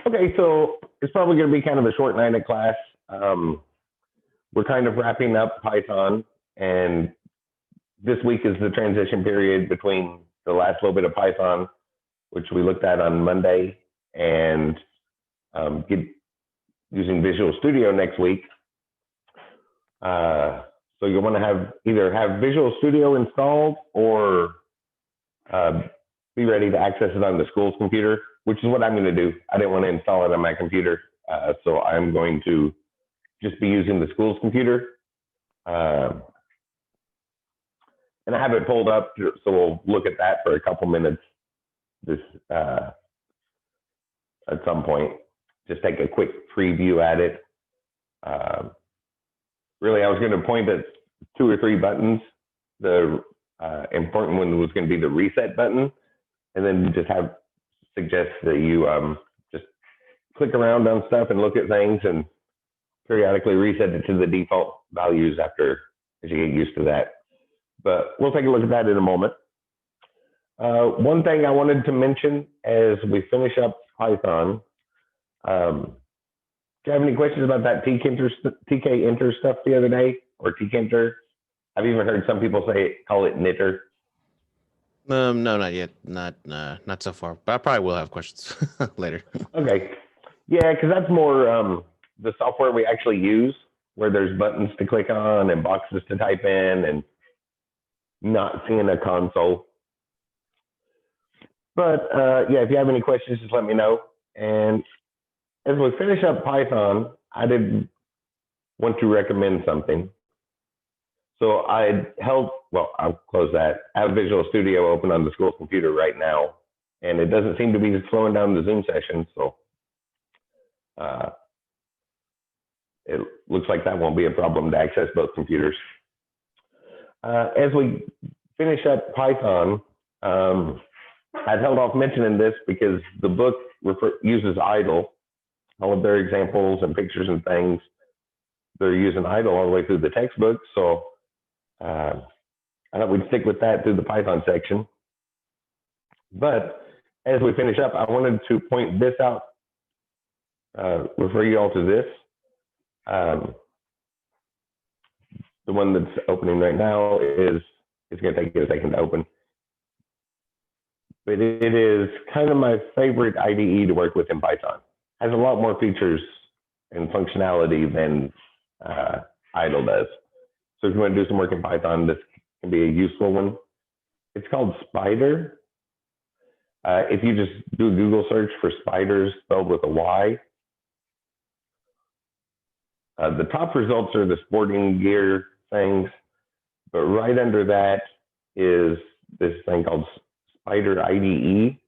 Okay, so it's probably going to be kind of a short night at class. We're kind of wrapping up Python, and this week is the transition period between the last little bit of Python, which we looked at on Monday, and using Visual Studio next week. So you want to either have Visual Studio installed or be ready to access it on the school's computer, which is what I'm going to do. I didn't want to install it on my computer, so I'm going to just be using the school's computer. And I have it pulled up, so we'll look at that for a couple minutes at some point. Just take a quick preview at it. Really, I was going to point at 2 or 3 buttons. The important one was going to be the reset button, and then just suggest that you just click around on stuff and look at things and periodically reset it to the default values as you get used to that. But we'll take a look at that in a moment. One thing I wanted to mention as we finish up Python, do you have any questions about that tk-enter stuff the other day, or tk-enter? I've even heard some people call it knitter. No, not yet. Not so far. But I probably will have questions later. Okay. Yeah, because that's more the software we actually use, where there's buttons to click on and boxes to type in, and not seeing a console. But yeah, if you have any questions, just let me know. And as we finish up Python, I did want to recommend something. So I'll close that. I have Visual Studio open on the school computer right now, and it doesn't seem to be slowing down the Zoom session. So it looks like that won't be a problem to access both computers. As we finish up Python, I've held off mentioning this because the book uses idle. All of their examples and pictures and things, they're using idle all the way through the textbook. So I thought we'd stick with that through the Python section. But as we finish up, I wanted to point this out, refer you all to this. The one that's opening right now it's going to take a second to open. But it is kind of my favorite IDE to work with in Python. Has a lot more features and functionality than idle does. So if you want to do some work in Python, this can be a useful one. It's called Spider. If you just do a Google search for spiders spelled with a Y, the top results are the sporting gear things, but right under that is this thing called Spider IDE.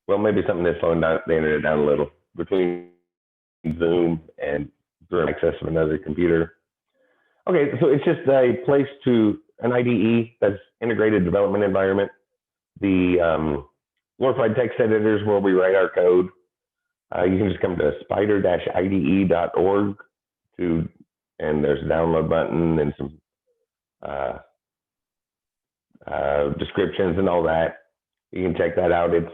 Well, maybe something that's slowing down the internet down a little between Zoom and through access of another computer. Okay, so it's just a place an IDE that's integrated development environment. The glorified text editors where we write our code. You can just come to spider-ide.org and there's a download button and some descriptions and all that. You can check that out. It's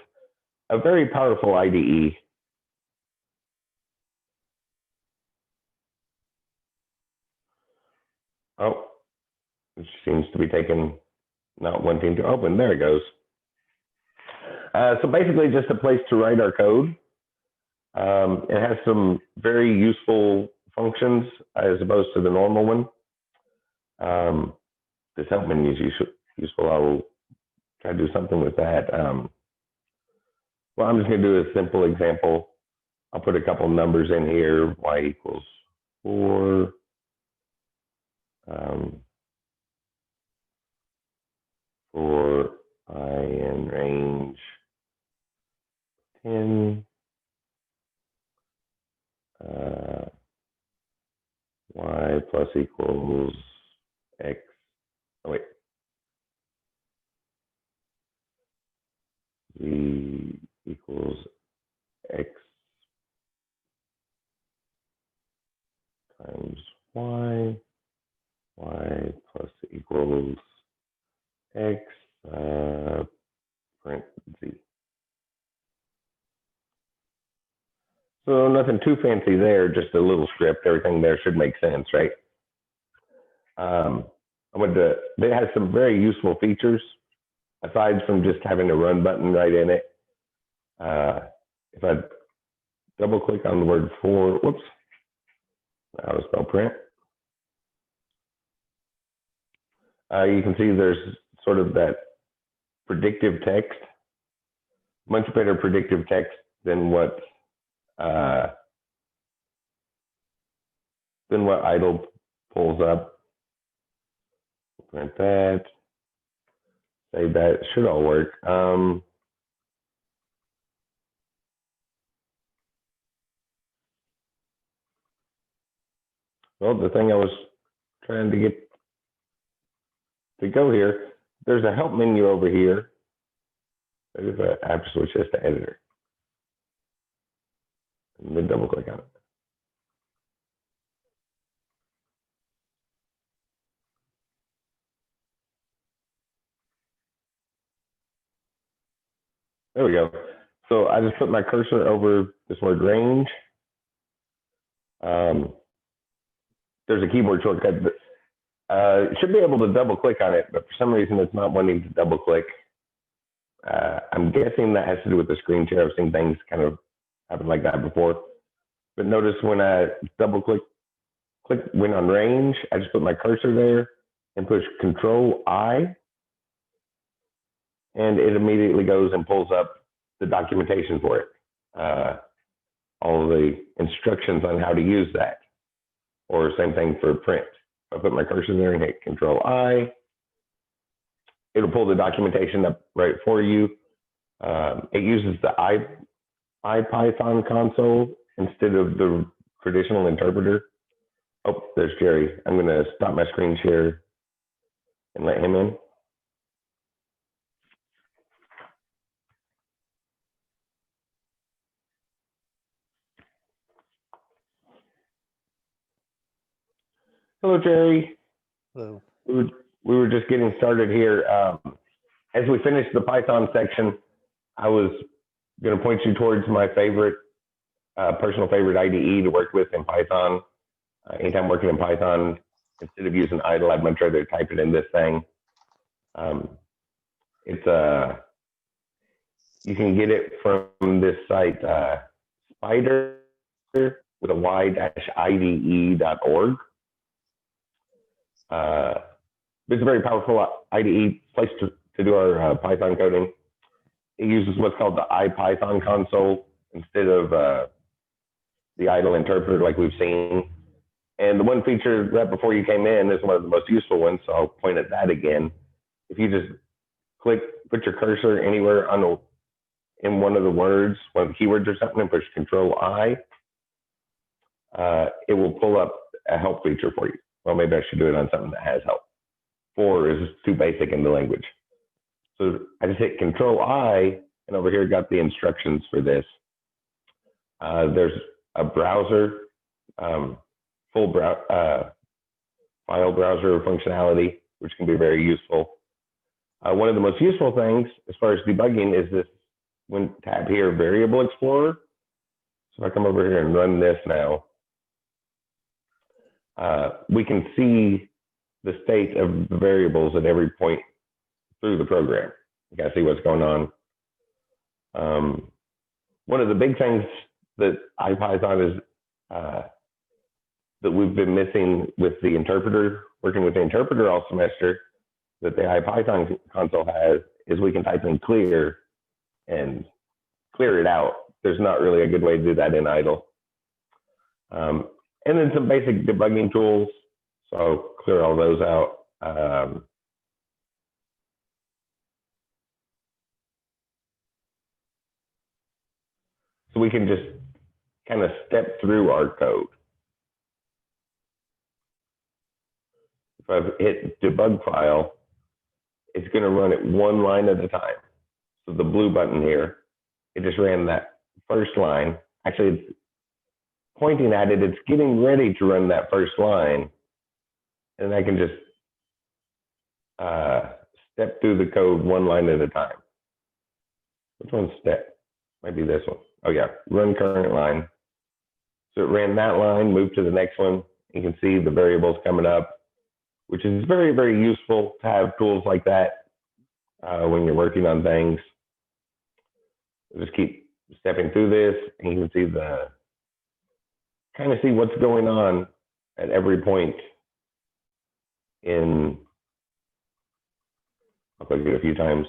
a very powerful IDE. Oh, it seems to be not wanting to open. There it goes. So basically just a place to write our code. It has some very useful functions as opposed to the normal one. This help menu is useful. I'll try to do something with that. Well, I'm just going to do a simple example. I'll put a couple numbers in here. Y equals 4. For I in range 10. Y plus equals X. Oh, wait. Z equals X So nothing too fancy there, just a little script. Everything there should make sense, right? It has some very useful features aside from just having a run button right in it. If I double click on the word for, whoops, how to spell print. You can see there's sort of that predictive text, much better predictive text than what idle pulls up. Print that, save that, it should all work. Well, the thing I was trying to get to go here, there's a help menu over here. There's an app switch this to editor. And then double click on it. There we go. So I just put my cursor over this word range. There's a keyboard shortcut, but should be able to double click on it, but for some reason it's not wanting to double click. I'm guessing that has to do with the screen share. I've seen things kind of happen like that before. But notice when I double went on range, I just put my cursor there and push Control I, and it immediately goes and pulls up the documentation for it. All the instructions on how to use that. Or same thing for print. If I put my cursor there and hit Control I, it'll pull the documentation up right for you. It uses the IPython console instead of the traditional interpreter. Oh, there's Jerry. I'm going to stop my screen share and let him in. Hello, Jerry. Hello. We were just getting started here. As we finish the Python section, I was going to point you towards my favorite, personal favorite IDE to work with in Python. Anytime working in Python, instead of using idle, I'd much rather type it in this thing. You can get it from this site, spider with a y-ide.org. It's a very powerful IDE place to do our Python coding. It uses what's called the IPython console instead of the idle interpreter like we've seen. And the one feature right before you came in is one of the most useful ones, so I'll point at that again. If you just put your cursor anywhere in one of the words, one of the keywords or something, and push Control I, it will pull up a help feature for you. Well, maybe I should do it on something that has help. 4 is too basic in the language. So I just hit Control I, and over here got the instructions for this. There's a browser, full file browser functionality, which can be very useful. One of the most useful things as far as debugging is this tab here, Variable Explorer. So if I come over here and run this now, we can see the state of the variables at every point through the program. You can see what's going on. One of the big things that IPython is that we've been missing with the interpreter, working with the interpreter all semester, that the IPython console has, is we can type in clear and clear it out. There's not really a good way to do that in idle. And then some basic debugging tools. So I'll clear all those out. So we can just kind of step through our code. If I've hit debug file, it's going to run it one line at a time. So the blue button here, it just ran that first line. Actually, it's pointing at it, it's getting ready to run that first line. And I can just step through the code one line at a time. Which one's step? Might be this one. Oh yeah, run current line. So it ran that line, moved to the next one. You can see the variables coming up, which is very, very useful to have tools like that when you're working on things. Just keep stepping through this, and you can see kind of see what's going on at every point in, I'll click it a few times,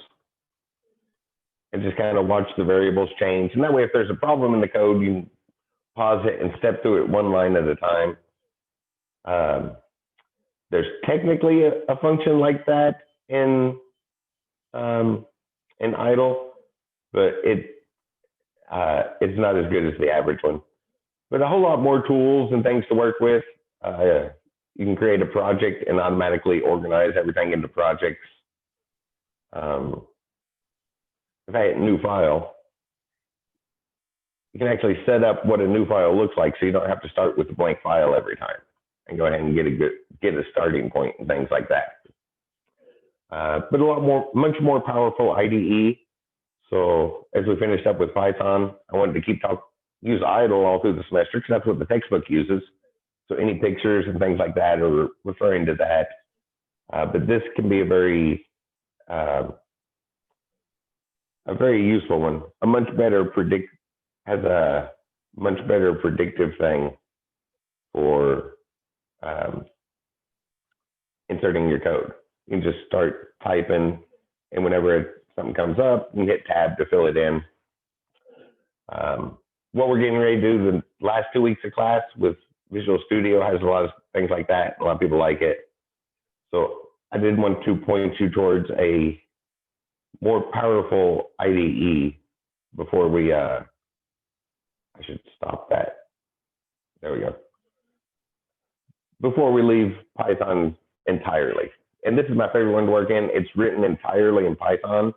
and just kind of watch the variables change. And that way, if there's a problem in the code, you can pause it and step through it one line at a time. There's technically a function like that in idle, but it's not as good as the average one. But a whole lot more tools and things to work with. You can create a project and automatically organize everything into projects. If I hit new file, you can actually set up what a new file looks like, so you don't have to start with a blank file every time, and go ahead and get a starting point and things like that. But much more powerful IDE. So as we finished up with Python, I wanted to use idle all through the semester, because that's what the textbook uses. So any pictures and things like that are referring to that. But this can be a very useful one. Has a much better predictive thing for inserting your code. You can just start typing, and whenever something comes up, you can hit tab to fill it in. What we're getting ready to do the last 2 weeks of class with Visual Studio has a lot of things like that. A lot of people like it. So I did want to point you towards a more powerful IDE before we, I should stop that. There we go. Before we leave Python entirely. And this is my favorite one to work in. It's written entirely in Python,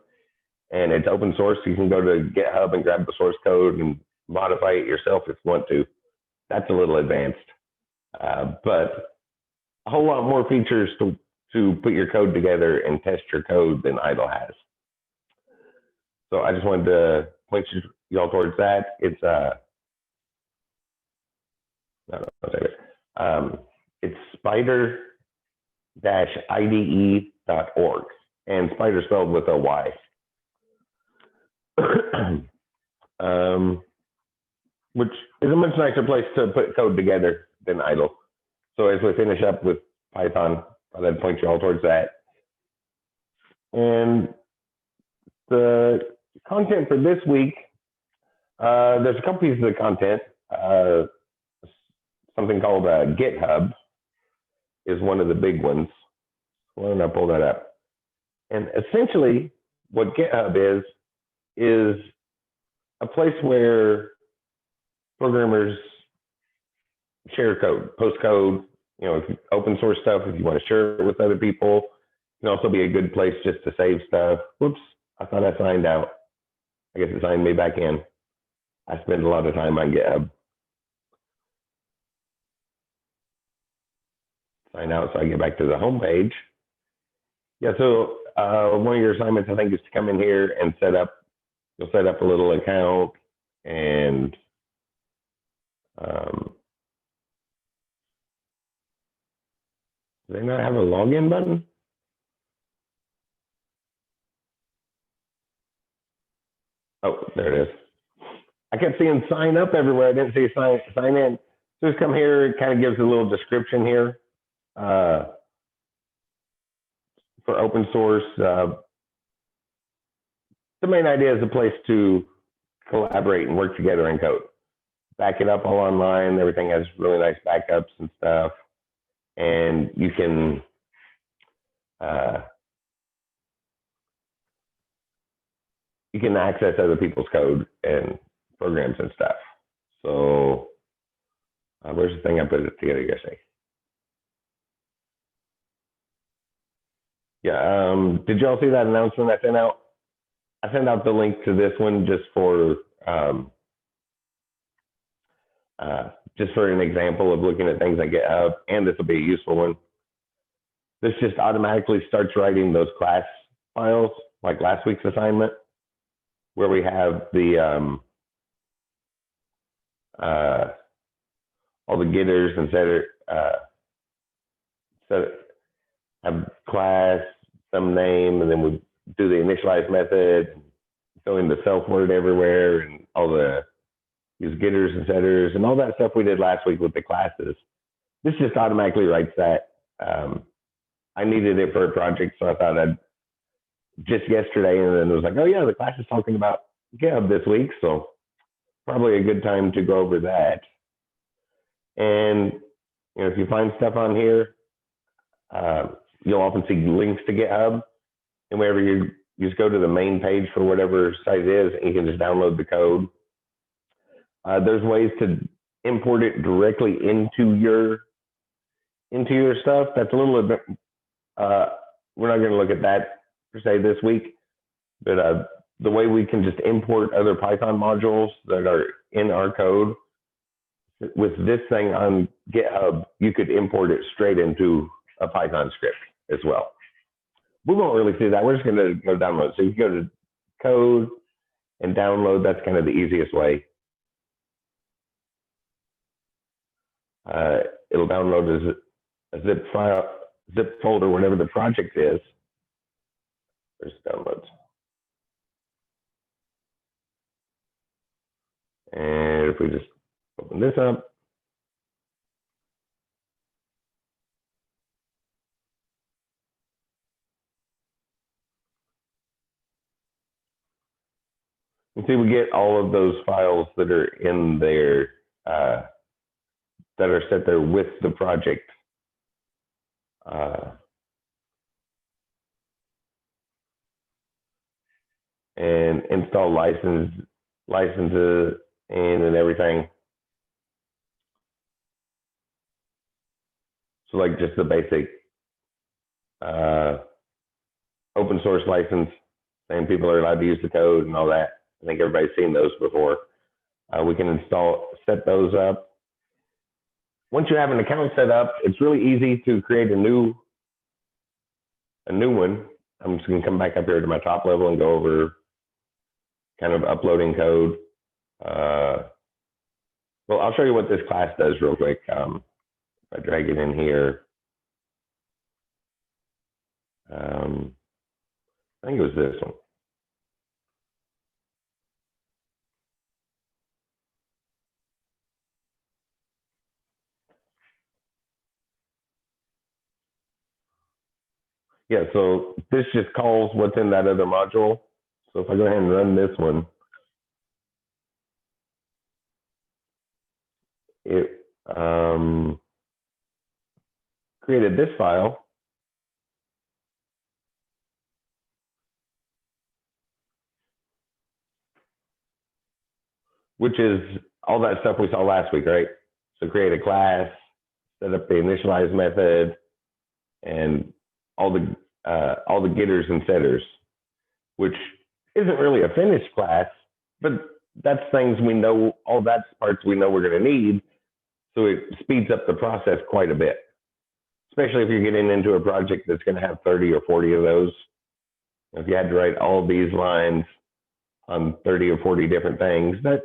and it's open source. So you can go to GitHub and grab the source code and modify it yourself if you want to. That's a little advanced, but a whole lot more features to put your code together and test your code than idle has. So I just wanted to point y'all towards that. It's it's spider-ide.org, and spider spelled with a Y. Which is a much nicer place to put code together than idle. So as we finish up with Python, I'll then point you all towards that. And the content for this week, there's a couple pieces of content. Something called GitHub is one of the big ones. Why don't I pull that up? And essentially, what GitHub is a place where programmers share code, post code, open source stuff. If you want to share it with other people, it can also be a good place just to save stuff. Whoops, I thought I signed out. I guess it signed me back in. I spend a lot of time on GitHub. Sign out so I get back to the home page. Yeah, so one of your assignments, I think, is to come in here and you'll set up a little account, and do they not have a login button? Oh, there it is. I kept seeing sign up everywhere. I didn't see sign in. So just come here. It kind of gives a little description here for open source. The main idea is a place to collaborate and work together in code. Back it up all online. Everything has really nice backups and stuff. And you can access other people's code and programs and stuff. So where's the thing I put it together yesterday? Yeah, did y'all see that announcement I sent out? I sent out the link to this one just for an example of looking at things I GitHub, and this will be a useful one. This just automatically starts writing those class files, like last week's assignment, where we have the all the getters and setters, set have class, some name, and then we do the initialize method, go into self word everywhere, and all the use getters and setters, and all that stuff we did last week with the classes. This just automatically writes that. I needed it for a project, so I thought I'd just yesterday, and then it was like, oh yeah, the class is talking about GitHub this week, so probably a good time to go over that. And if you find stuff on here, you'll often see links to GitHub, and wherever you just go to the main page for whatever site it is, and you can just download the code. There's ways to import it directly into your stuff. That's a little bit. We're not going to look at that per se this week, but the way we can just import other Python modules that are in our code with this thing on GitHub, you could import it straight into a Python script as well. We won't really see that. We're just going to go download. So you can go to code and download. That's kind of the easiest way. It'll download as a zip file, zip folder, whatever the project is. There's downloads. And if we just open this up, you see we get all of those files that are in there, that are set there with the project. And install licenses and everything. So like just the basic open source license, saying people are allowed to use the code and all that. I think everybody's seen those before. We can set those up. Once you have an account set up, it's really easy to create a new one. I'm just going to come back up here to my top level and go over kind of uploading code. Well, I'll show you what this class does real quick. If I drag it in here, I think it was this one. Yeah, so this just calls what's in that other module. So if I go ahead and run this one, it created this file. Which is all that stuff we saw last week, right? So create a class, set up the initialize method, and all the getters and setters, which isn't really a finished class, but that's things we know, all that's parts we know we're going to need. So it speeds up the process quite a bit, especially if you're getting into a project that's going to have 30 or 40 of those. If you had to write all these lines on 30 or 40 different things, that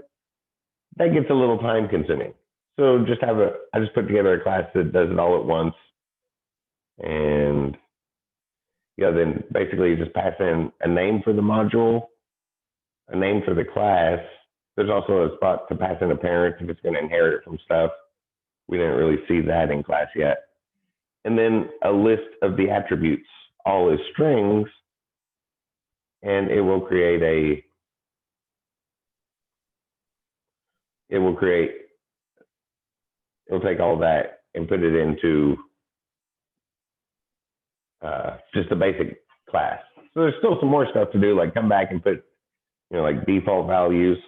gets a little time consuming. So I just put together a class that does it all at once. And then basically you just pass in a name for the module, a name for the class. There's also a spot to pass in a parent if it's going to inherit it from stuff. We didn't really see that in class yet. And then a list of the attributes, all as strings, and it'll take all that and put it into just a basic class. So there's still some more stuff to do, like come back and put, like default values.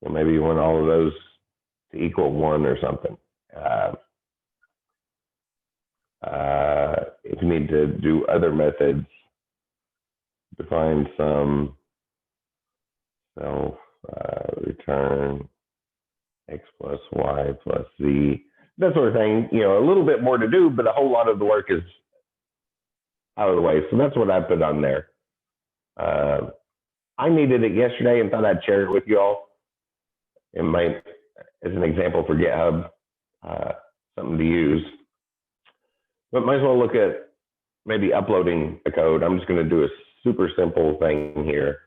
So maybe you want all of those to equal 1 or something. If you need to do other methods, define some self return x plus y plus z, that sort of thing. A little bit more to do, but a whole lot of the work is out of the way. So that's what I put on there. I needed it yesterday and thought I'd share it with you all. It might, as an example for GitHub. something to use. But might as well look at maybe uploading a code. I'm just going to do a super simple thing here.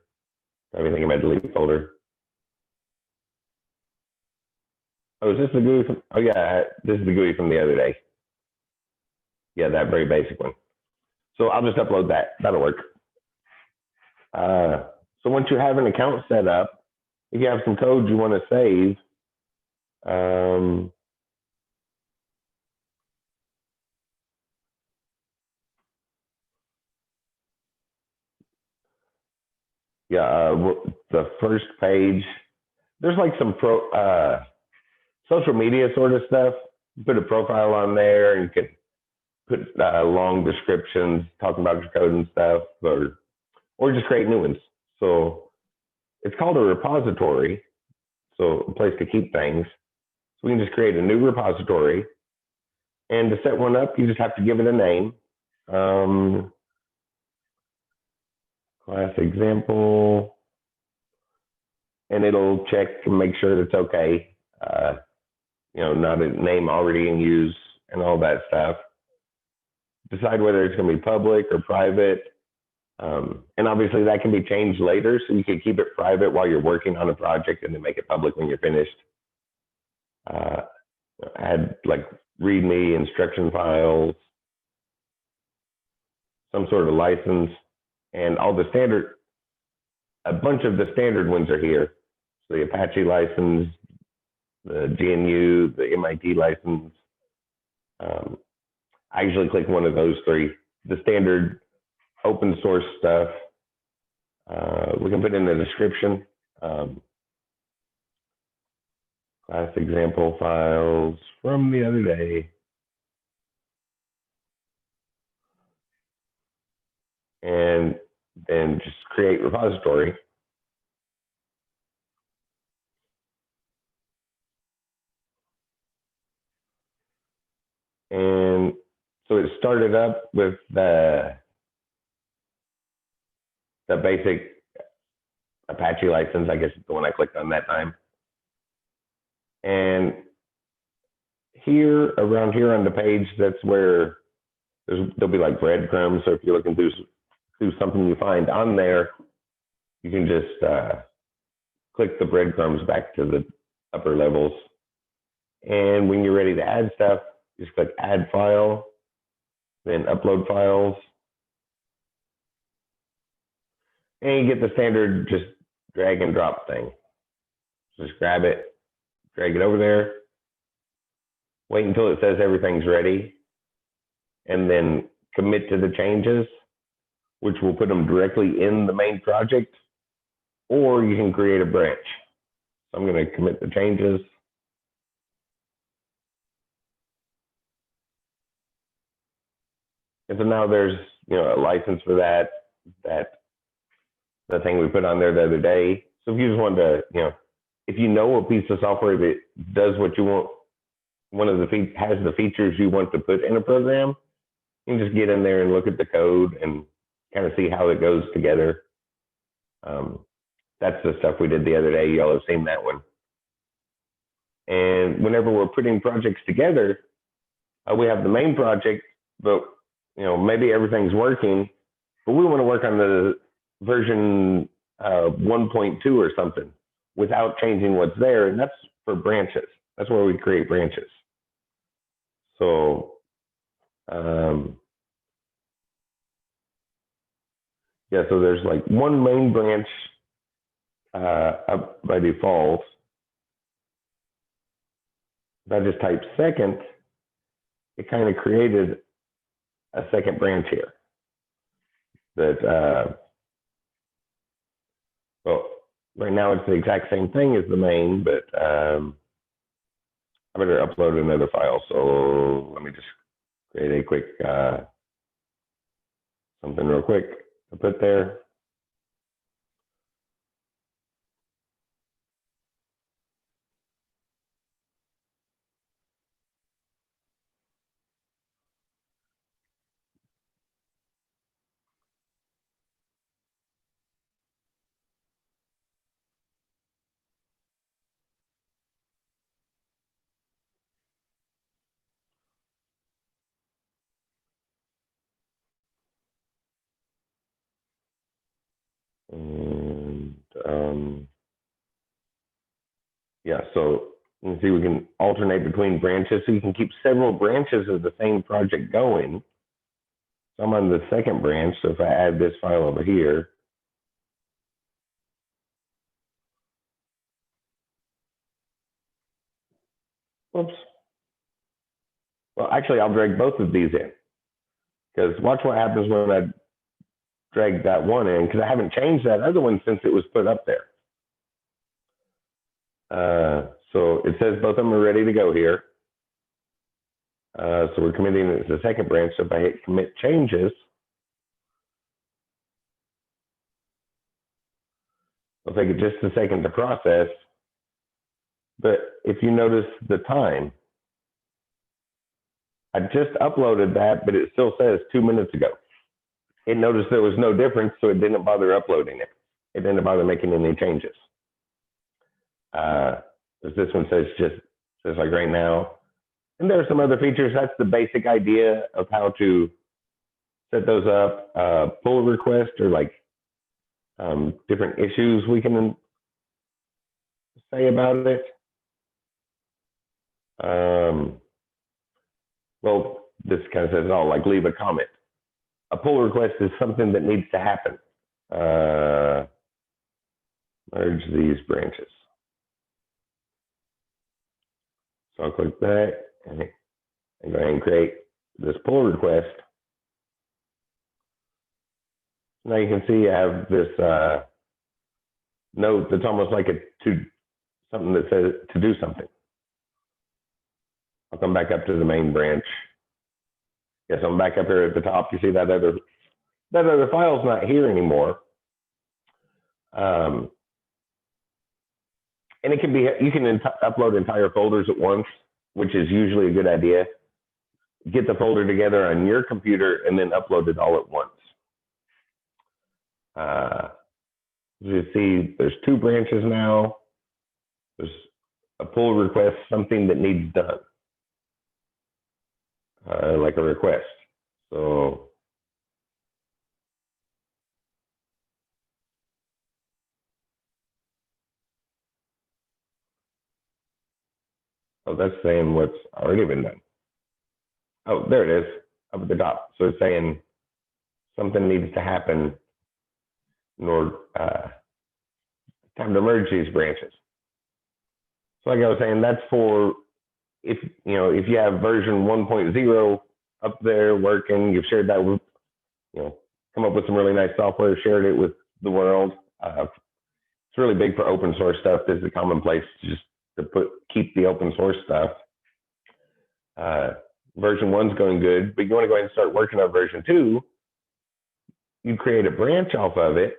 Everything in my delete folder. Oh, is this the GUI? Oh yeah, this is the GUI from the other day. Yeah, that very basic one. So I'll just upload that. That'll work. So once you have an account set up, if you have some code you want to save, the first page, there's like some social media sort of stuff. You put a profile on there and you can put long descriptions talking about your code and stuff, or just create new ones. So it's called a repository, so a place to keep things. So we can just create a new repository. And to set one up, you just have to give it a name. Class example. And it'll check and make sure that it's okay. Not a name already in use and all that stuff. Decide whether it's going to be public or private. And obviously that can be changed later. So you can keep it private while you're working on a project and then make it public when you're finished. Add like Readme instruction files, some sort of license, and all the standard, a bunch of the standard ones are here. So the Apache license, the GNU, the MIT license. I usually click one of those three. The standard open source stuff. We can put in the description. Class example files from the other day. And then just create repository. And so it started up with the basic Apache license, I guess is the one I clicked on that time. And here, around here on the page, that's where there'll be like breadcrumbs. So if you're looking through something you find on there, you can just click the breadcrumbs back to the upper levels. And when you're ready to add stuff, just click add file, then upload files. And you get the standard just drag and drop thing. Just grab it, drag it over there, wait until it says everything's ready, and then commit to the changes, which will put them directly in the main project, or you can create a branch. So I'm going to commit the changes. And so now there's a license for that the thing we put on there the other day. So if you just wanted to, if you know a piece of software that does what you want, has the features you want to put in a program, you can just get in there and look at the code and kind of see how it goes together. That's the stuff we did the other day. Y'all have seen that one. And whenever we're putting projects together, we have the main project, but maybe everything's working, but we want to work on the version 1.2 or something without changing what's there. And that's for branches. That's where we create branches. So, so there's like one main branch up by default. If I just type second, it kind of created a second branch here that, well, right now it's the exact same thing as the main, but I better upload another file. So let me just create a quick something real quick to put there. Yeah, so you can see we can alternate between branches, so you can keep several branches of the same project going. So I'm on the second branch, so if I add this file over here, whoops. Well, actually, I'll drag both of these in, because watch what happens when I drag that one in, because I haven't changed that other one since it was put up there. So it says both of them are ready to go here. So we're committing it to the second branch. So if I hit commit changes, it'll take it just a second to process. But if you notice the time, I just uploaded that, but it still says 2 minutes ago. It noticed there was no difference, so it didn't bother uploading it. It didn't bother making any changes. This one says like right now. And there are some other features. That's the basic idea of how to set those up. Pull request, or like different issues we can say about it. Well, this kind of says it all, like leave a comment. A pull request is something that needs to happen. Merge these branches. So I'll click that and go ahead and create this pull request. Now you can see I have this note that's almost like something that says to do something. I'll come back up to the main branch. Yes, I'm back up here at the top. You see that other file's not here anymore. And it can be, you can upload entire folders at once, which is usually a good idea. Get the folder together on your computer and then upload it all at once. You see, there's 2 branches now. There's a pull request, something that needs done, like a request. So that's saying what's already been done. Oh, there it is, up at the top. So it's saying something needs to happen in order time to merge these branches. So like I was saying, that's for if you have version 1.0 up there working, you've shared that with, come up with some really nice software, shared it with the world. It's really big for open source stuff. This is a common place just to keep the open source stuff. Version 1's going good, but you want to go ahead and start working on version 2. You create a branch off of it,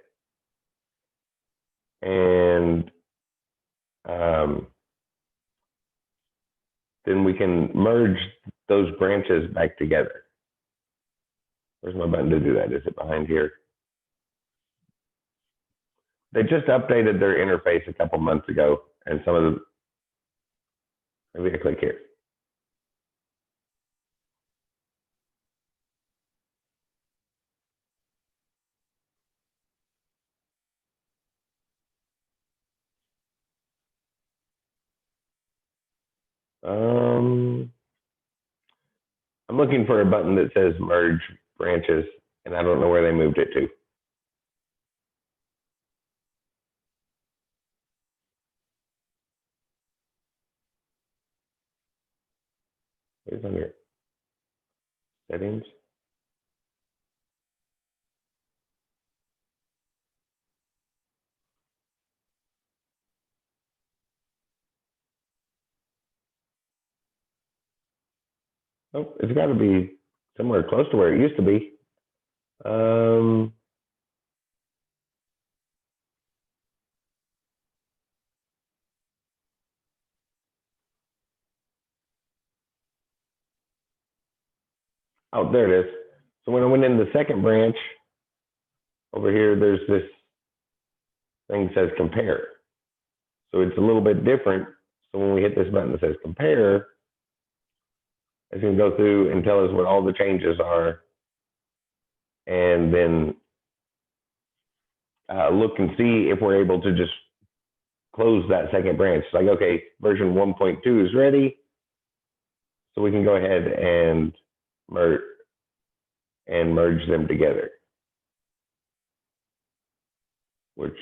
and then we can merge those branches back together. Where's my button to do that? Is it behind here? They just updated their interface a couple months ago, and some of the, maybe I click here. I'm looking for a button that says merge branches, and I don't know where they moved it to. It's under settings. Oh, it's got to be somewhere close to where it used to be. Oh, there it is. So when I went in the second branch, over here, there's this thing that says compare. So it's a little bit different. So when we hit this button that says compare, it's going to go through and tell us what all the changes are, and then look and see if we're able to just close that second branch. It's like, okay, version 1.2 is ready. So we can go ahead and merge them together, which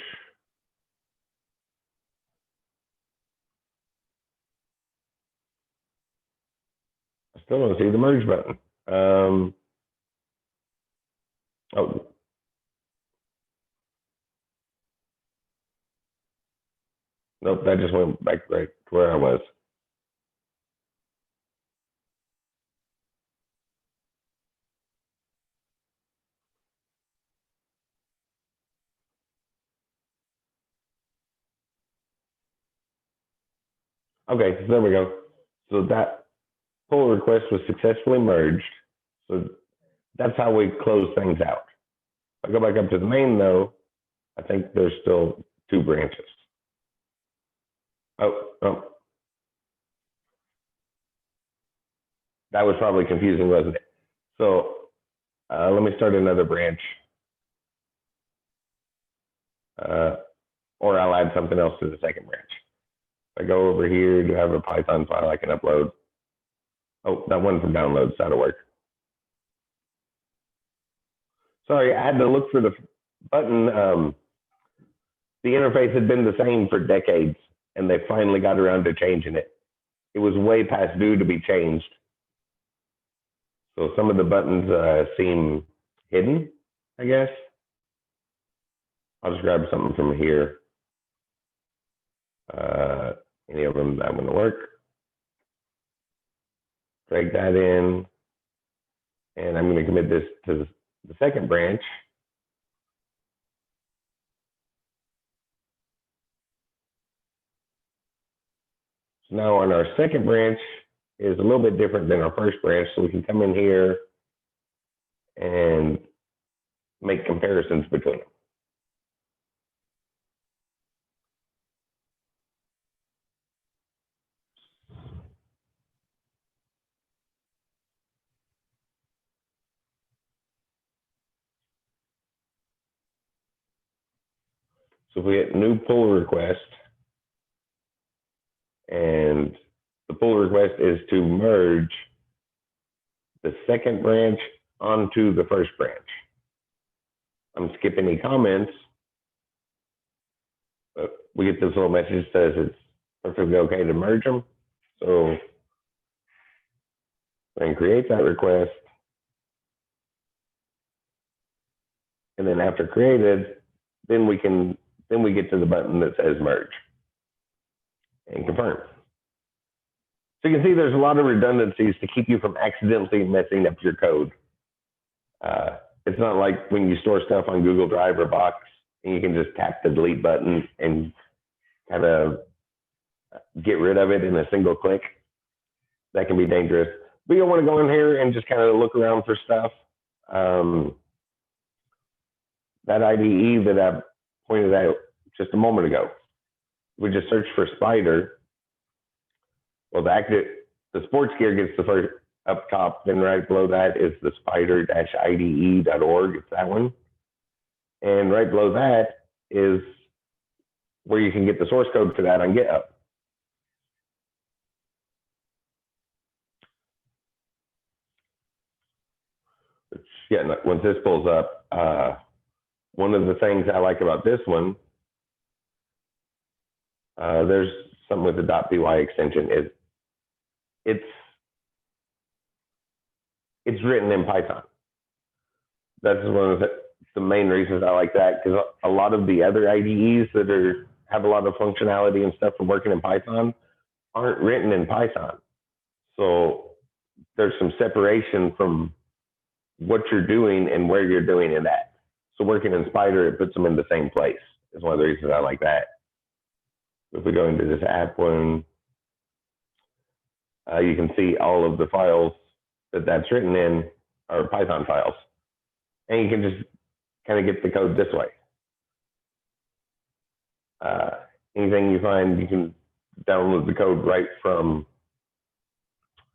I still don't see the merge button. Oh, nope, that just went back right to where I was. Okay, so there we go. So that pull request was successfully merged. So that's how we close things out. If I go back up to the main though, I think there's still 2 branches. Oh, that was probably confusing, wasn't it? So let me start another branch. Or I'll add something else to the second branch. If I go over here, do I have a Python file I can upload? Oh, that one from downloads, that'll work. Sorry, I had to look for the button. The interface had been the same for decades, and they finally got around to changing it. It was way past due to be changed. So some of the buttons seem hidden, I guess. I'll just grab something from here. Any of them that want to work. Drag that in, and I'm going to commit this to the second branch. So now on our second branch is a little bit different than our first branch, so we can come in here and make comparisons between them. So if we hit new pull request, and the pull request is to merge the second branch onto the first branch. I'm skipping any comments, but we get this little message that says it's perfectly okay to merge them. So then create that request. And then after created, then we get to the button that says merge and confirm. So you can see there's a lot of redundancies to keep you from accidentally messing up your code. It's not like when you store stuff on Google Drive or Box and you can just tap the delete button and kind of get rid of it in a single click. That can be dangerous. But you'll want to go in here and just kind of look around for stuff. That IDE that I pointed out just a moment ago, we just search for Spider. Well, the sports gear gets the first up top, then right below that is the spider-ide.org. It's that one. And right below that is where you can get the source code for that on GitHub. Which, yeah, once this pulls up, one of the things I like about this one, there's something with the .py extension. It's written in Python. That's one of the main reasons I like that, because a lot of the other IDEs that have a lot of functionality and stuff for working in Python aren't written in Python. So there's some separation from what you're doing and where you're doing it at. So working in Spider, it puts them in the same place. Is one of the reasons I like that. If we go into this app one, you can see all of the files that's written in are Python files. And you can just kind of get the code this way. Anything you find, you can download the code right from,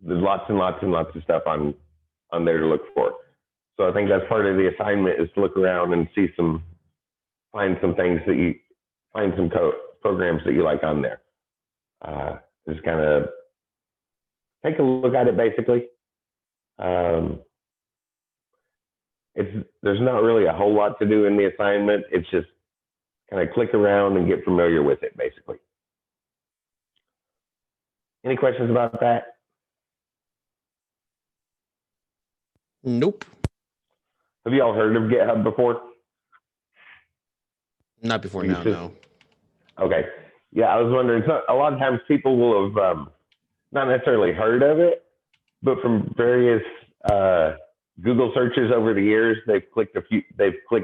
there's lots and lots and lots of stuff on there to look for. So I think that's part of the assignment, is to look around and find some things that find some code, programs that you like on there. Just kind of take a look at it basically. There's not really a whole lot to do in the assignment. It's just kind of click around and get familiar with it basically. Any questions about that? Nope. Have you all heard of GitHub before? Not before now, no. Okay. Yeah, I was wondering, a lot of times people will have not necessarily heard of it, but from various Google searches over the years, they've clicked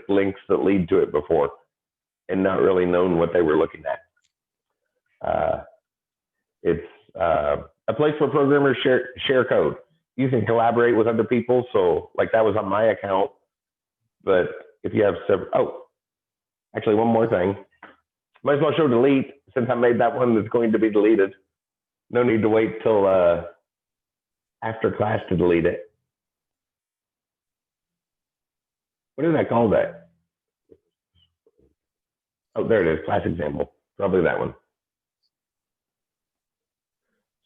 links that lead to it before and not really known what they were looking at. It's a place where programmers share code. You can collaborate with other people. So like that was on my account, but if you have several, actually one more thing, might as well show delete since I made that one that's going to be deleted. No need to wait till after class to delete it. What did I call that? Oh, there it is, class example, probably that one.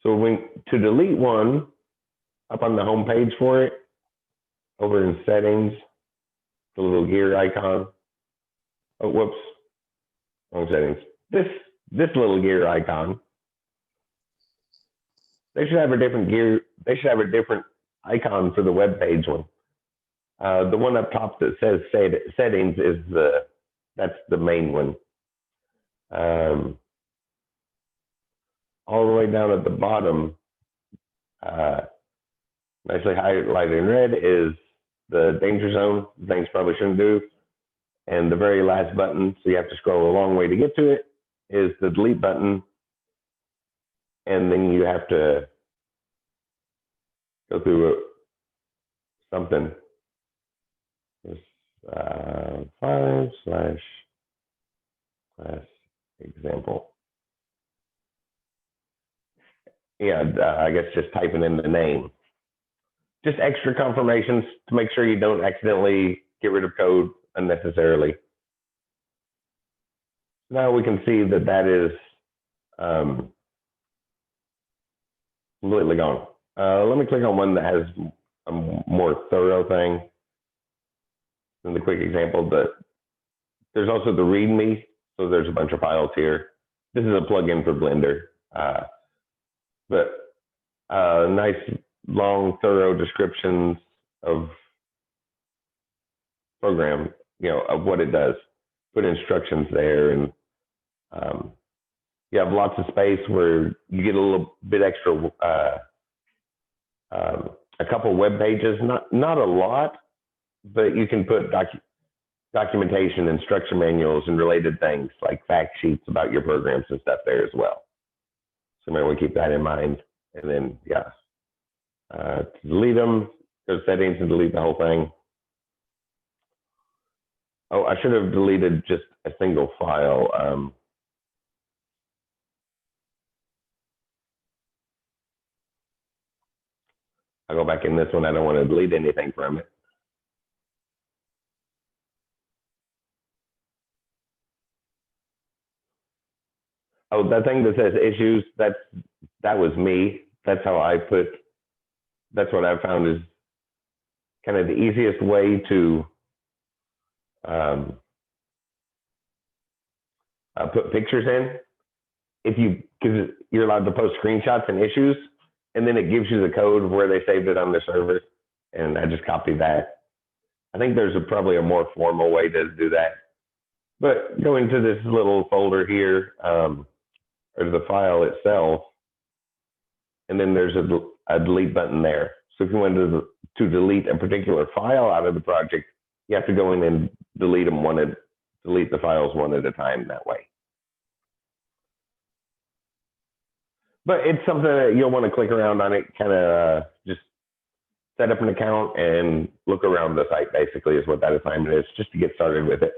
So to delete one, up on the home page for it, over in settings, the little gear icon. Oh, whoops, wrong settings. This little gear icon. They should have a different gear. They should have a different icon for the web page one. The one up top that says settings is that's the main one. All the way down at the bottom, nicely highlighted in red, is the danger zone, things probably shouldn't do. And the very last button, so you have to scroll a long way to get to it, is the delete button. And then you have to go through something. /class example. Yeah, I guess just typing in the name. Just extra confirmations to make sure you don't accidentally get rid of code unnecessarily. Now we can see that is completely gone. Let me click on one that has a more thorough thing than the quick example, but there's also the Readme. So there's a bunch of files here. This is a plugin for Blender, but nice long thorough descriptions of program, of what it does. Put instructions there, and you have lots of space where you get a little bit extra, a couple web pages, not a lot, but you can put documentation, instruction manuals, and related things like fact sheets about your programs and stuff there as well. So maybe we keep that in mind. And then, to delete them, go to settings and delete the whole thing. Oh, I should have deleted just a single file. I'll go back in this one. I don't want to delete anything from it. Oh, that thing that says issues, that was me. That's what I found is kind of the easiest way to put pictures in. Because you're allowed to post screenshots and issues, and then it gives you the code of where they saved it on their server. And I just copied that. I think there's probably a more formal way to do that. But go into this little folder here, or the file itself, and then there's a delete button there. So if you wanted to delete a particular file out of the project, you have to go in and delete the files one at a time that way. But it's something that you'll want to click around on it, kind of just set up an account and look around the site, basically, is what that assignment is, just to get started with it.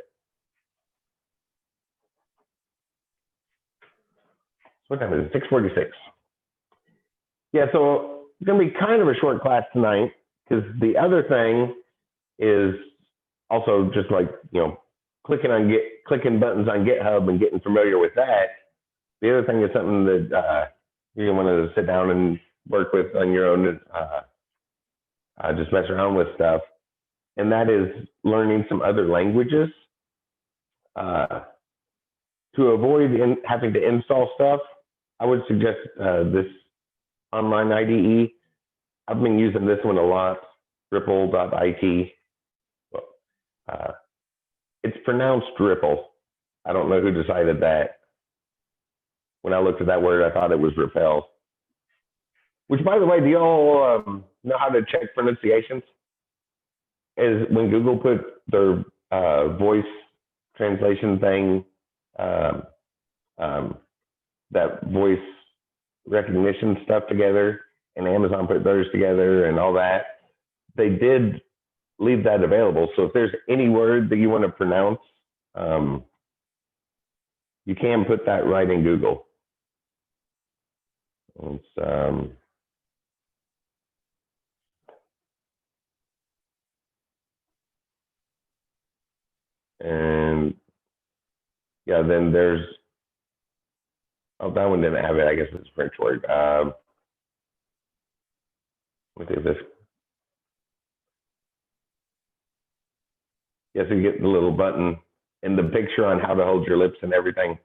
What time is it? 6:46. Yeah, so it's going to be kind of a short class tonight, because the other thing is also just like, clicking buttons on GitHub and getting familiar with that. The other thing is something that you want to sit down and work with on your own, just mess around with stuff, and that is learning some other languages. To avoid having to install stuff, I would suggest this online IDE. I've been using this one a lot, ripple.it. It's pronounced Ripple. I don't know who decided that. When I looked at that word, I thought it was repel. Which, by the way, do y'all know how to check pronunciations? Is when Google put their voice translation thing, that voice recognition stuff together, and Amazon put theirs together and all that, they did leave that available. So if there's any word that you want to pronounce, you can put that right in Google. It's, and yeah, then there's, oh, that one didn't have it. I guess it's a French word. Let me see this. Yeah, so you get the little button and the picture on how to hold your lips and everything.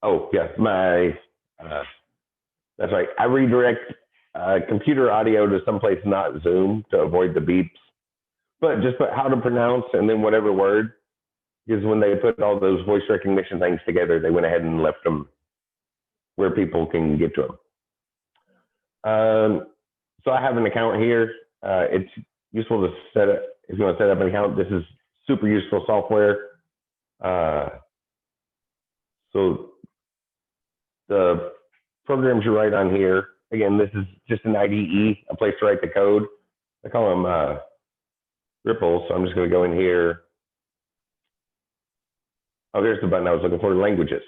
Oh, yes, that's right. I redirect computer audio to someplace not Zoom to avoid the beeps. But just put how to pronounce and then whatever word, because when they put all those voice recognition things together, they went ahead and left them where people can get to them. So I have an account here. It's useful to set up, if you want to set up an account, this is super useful software. So the programs you write on here, again, this is just an IDE, a place to write the code. I call them Ripple, so I'm just going to go in here. Oh, there's the button I was looking for, languages.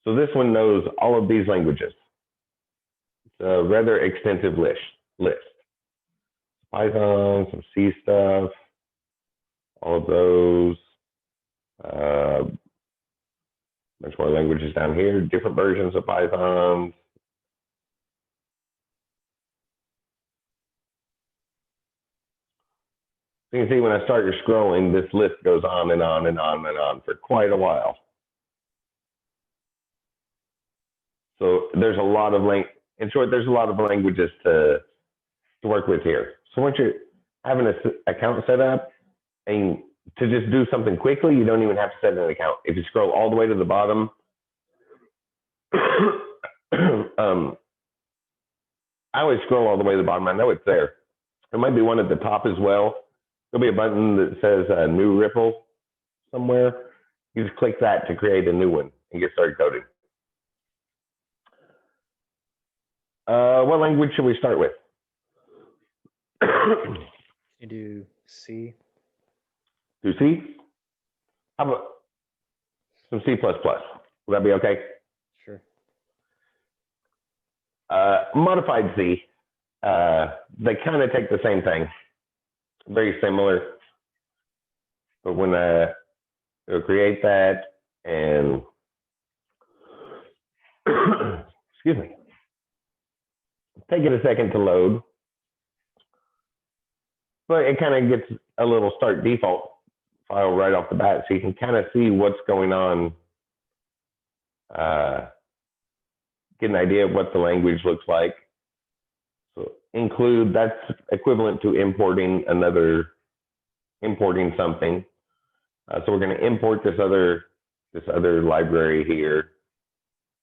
So this one knows all of these languages. It's a rather extensive list. Python, some C stuff, all of those. Bunch more languages down here, different versions of Python. So you can see when I start scrolling, this list goes on and on and on and on for quite a while. So there's a lot of in short, there's a lot of languages to work with here. So once you're having an account set up, and to just do something quickly, you don't even have to set an account. If you scroll all the way to the bottom, I always scroll all the way to the bottom. I know it's there. There might be one at the top as well. There'll be a button that says new Ripple somewhere. You just click that to create a new one and get started coding. What language should we start with? You do C. Do C? How about some C++? Will that be okay? Sure. Modified C. They kind of take the same thing. Very similar. But when you'll create that and excuse me, take it a second to load. But it kind of gets a little start default file right off the bat, so you can kind of see what's going on, get an idea of what the language looks like. So include, that's equivalent to importing something. So we're going to import this other library here.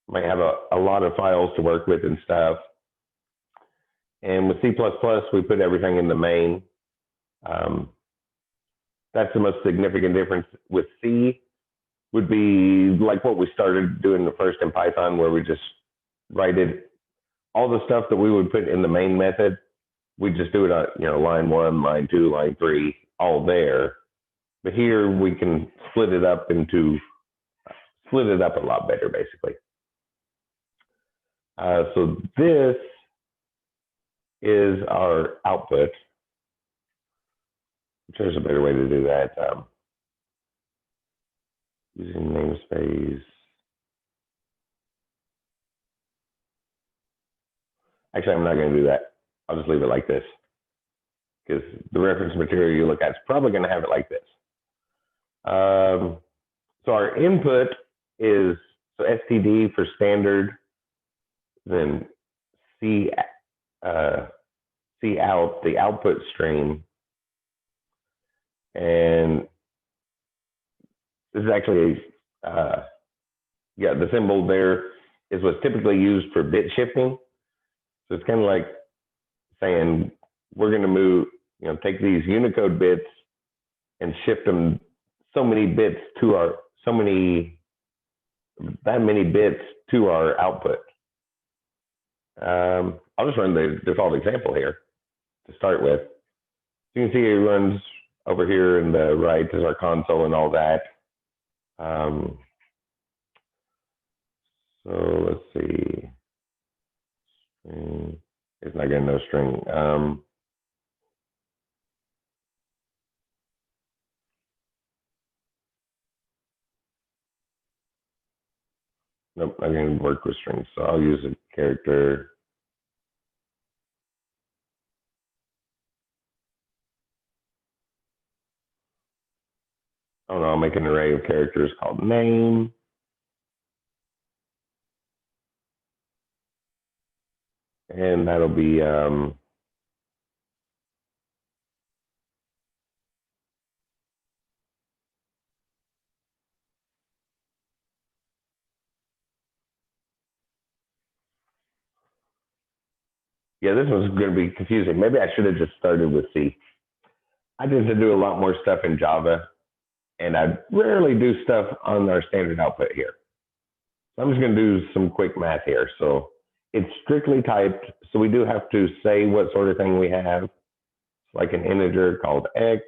Might have a lot of files to work with and stuff. And with C++, we put everything in the main. That's the most significant difference. With C would be like what we started doing the first in Python, where we just write it, all the stuff that we would put in the main method, we just do it on, line 1, line 2, line 3, all there. But here we can split it up a lot better, basically. So this is our output. There's a better way to do that. Using namespace. Actually, I'm not going to do that. I'll just leave it like this, because the reference material you look at is probably going to have it like this. So our input is std for standard, then C out, the output stream. And this is actually, the symbol there is what's typically used for bit shifting. So it's kind of like saying, we're going to move, take these Unicode bits and shift them that many bits to our output. I'll just run the default example here to start with. So you can see it runs over here in the right is our console and all that. So let's see. It's not getting no string. Nope, I can work with strings, so I'll use a character. Oh no, I'll make an array of characters called name. And that'll be yeah, this one's going to be confusing. Maybe I should have just started with C. I tend to do a lot more stuff in Java, and I rarely do stuff on our standard output here. So I'm just going to do some quick math here. So it's strictly typed, so we do have to say what sort of thing we have, like an integer called x,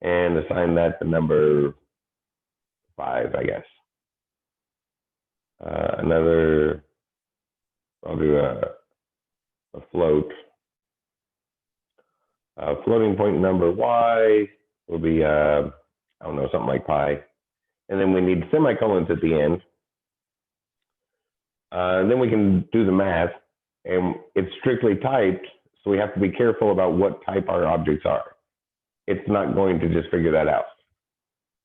and assign that the number 5, I guess. I'll do a float. Floating point number y will be, I don't know, something like pi. And then we need semicolons at the end. Then we can do the math, and it's strictly typed, so we have to be careful about what type our objects are. It's not going to just figure that out.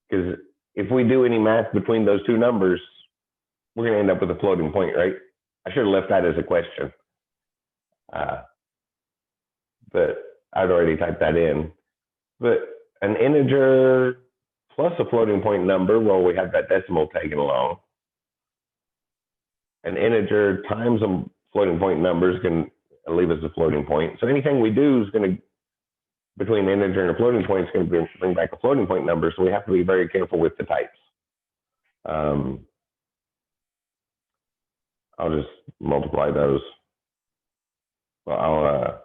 Because if we do any math between those two numbers, we're going to end up with a floating point, right? I should have left that as a question. But I'd already typed that in. But an integer plus a floating point number, well, we have that decimal taken along. An integer times a floating point number is going to leave us a floating point. So anything we do is going to, between an integer and a floating point, is going to bring back a floating point number. So we have to be very careful with the types. I'll just multiply those. Well, I'll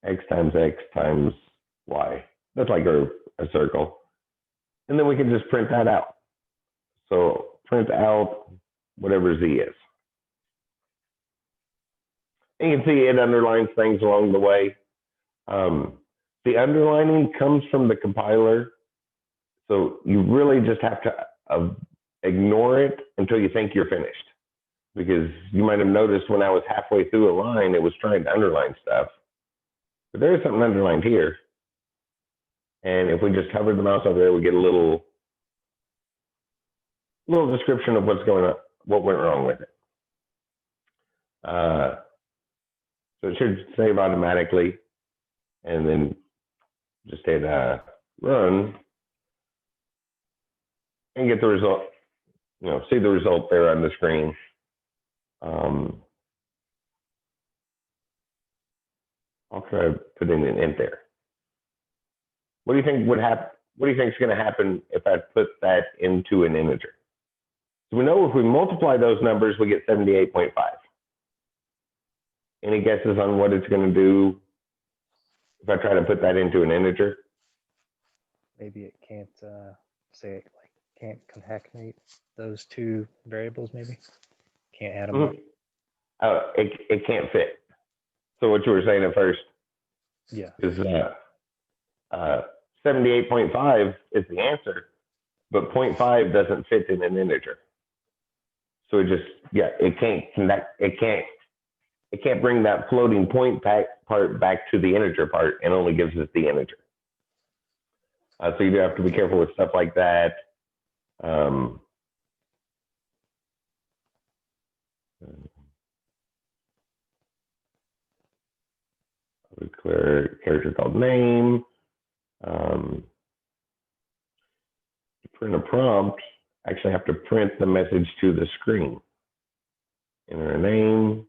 x times y. That's like a circle. And then we can just print that out. So print out whatever z is. And you can see it underlines things along the way. The underlining comes from the compiler. So you really just have to ignore it until you think you're finished. Because you might have noticed when I was halfway through a line, it was trying to underline stuff. But there is something underlined here. And if we just hover the mouse over there, we get a little description of what's going on, what went wrong with it. So it should save automatically, and then just hit run and get the result. See the result there on the screen. I'll try to put in an int there. What do you think would happen? What do you think is going to happen if I put that into an integer? So we know if we multiply those numbers, we get 78.5. Any guesses on what it's going to do if I try to put that into an integer? Maybe it can't can't concatenate those two variables. Maybe can't add them up. It can't fit. So what you were saying at first, Yeah, is 78.5 is the answer, but 0.5 doesn't fit in an integer. So it just, yeah, it can't connect, it can't bring that floating point part back to the integer part, and only gives us the integer. So you do have to be careful with stuff like that. Declare character called name. To print a prompt, I actually have to print the message to the screen. Enter a name.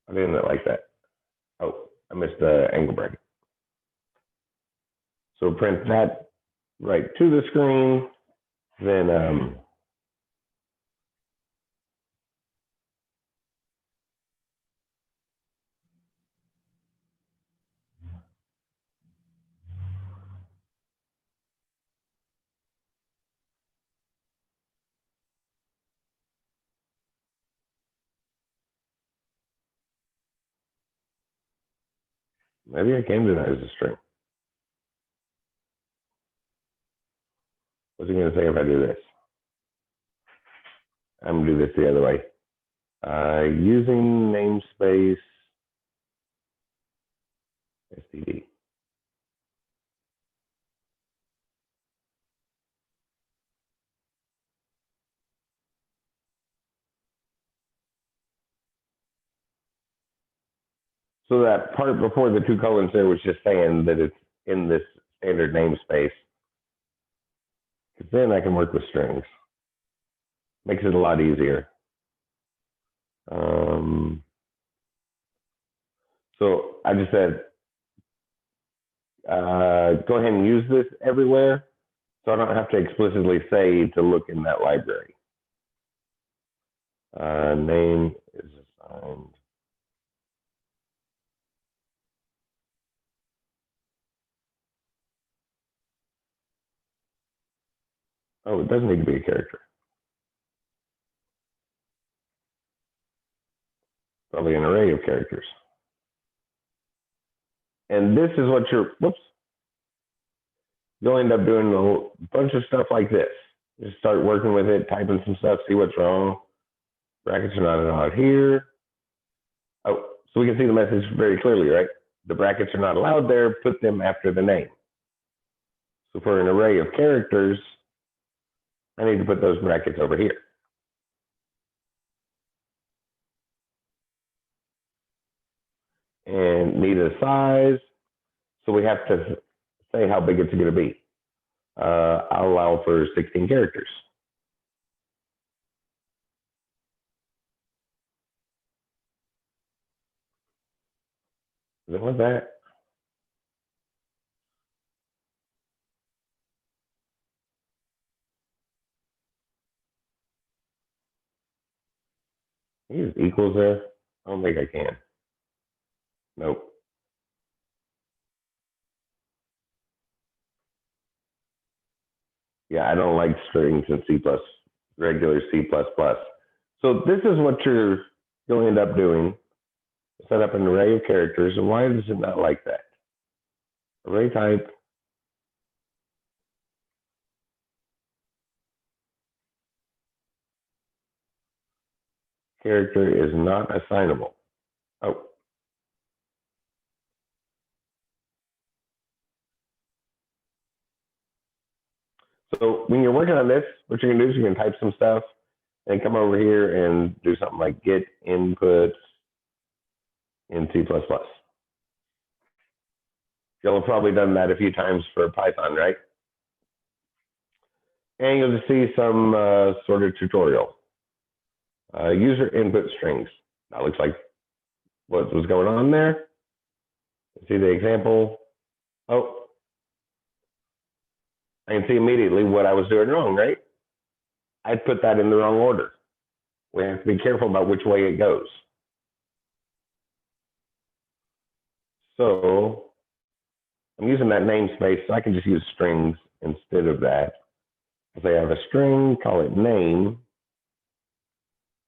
I didn't like that. Oh, I missed the angle bracket. So print that right to the screen. Then maybe I can do that as a string. What's he going to say if I do this? I'm going to do this the other way. Using namespace SDEV. So that part before the two colons there was just saying that it's in this standard namespace. Because then I can work with strings. Makes it a lot easier. So I just said, go ahead and use this everywhere, so I don't have to explicitly say to look in that library. Name is assigned. Oh, it doesn't need to be a character. Probably an array of characters. And this is what you'll end up doing a bunch of stuff like this. Just start working with it, typing some stuff, see what's wrong. Brackets are not allowed here. Oh, so we can see the message very clearly, right? The brackets are not allowed there, put them after the name. So for an array of characters, I need to put those brackets over here. And need a size, so we have to say how big it's going to be. I'll allow for 16 characters. Is it like that? Can you use equals there? I don't think I can. Nope. Yeah, I don't like strings in C++, regular C++. So this is what you'll end up doing. Set up an array of characters. And why does it not like that? Array type. Character is not assignable. Oh. So when you're working on this, what you're gonna do is you can type some stuff and come over here and do something like get inputs in C++. You'll have probably done that a few times for Python, right? And you'll just see some sort of tutorial. User input strings. That looks like what was going on there. See the example. Oh, I can see immediately what I was doing wrong, right? I put that in the wrong order. We have to be careful about which way it goes. So I'm using that namespace, so I can just use strings instead of that. If I have a string, call it name,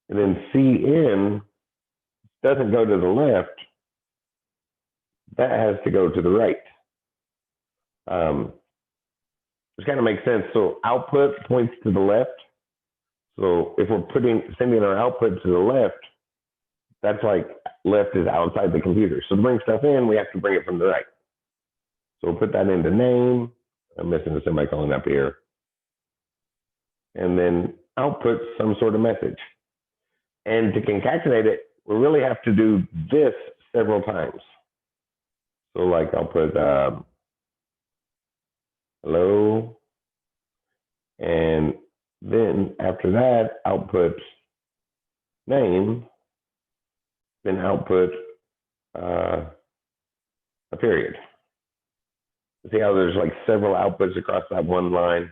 and then cin doesn't go to the left, that has to go to the right. Which kind of makes sense. So output points to the left. So if we're sending our output to the left, that's like left is outside the computer. So to bring stuff in, we have to bring it from the right. So we'll put that into name. I'm missing a semicolon up here. And then output some sort of message. And to concatenate it, we really have to do this several times. So like I'll put hello, and then after that, output name, then output a period. See how there's like several outputs across that one line?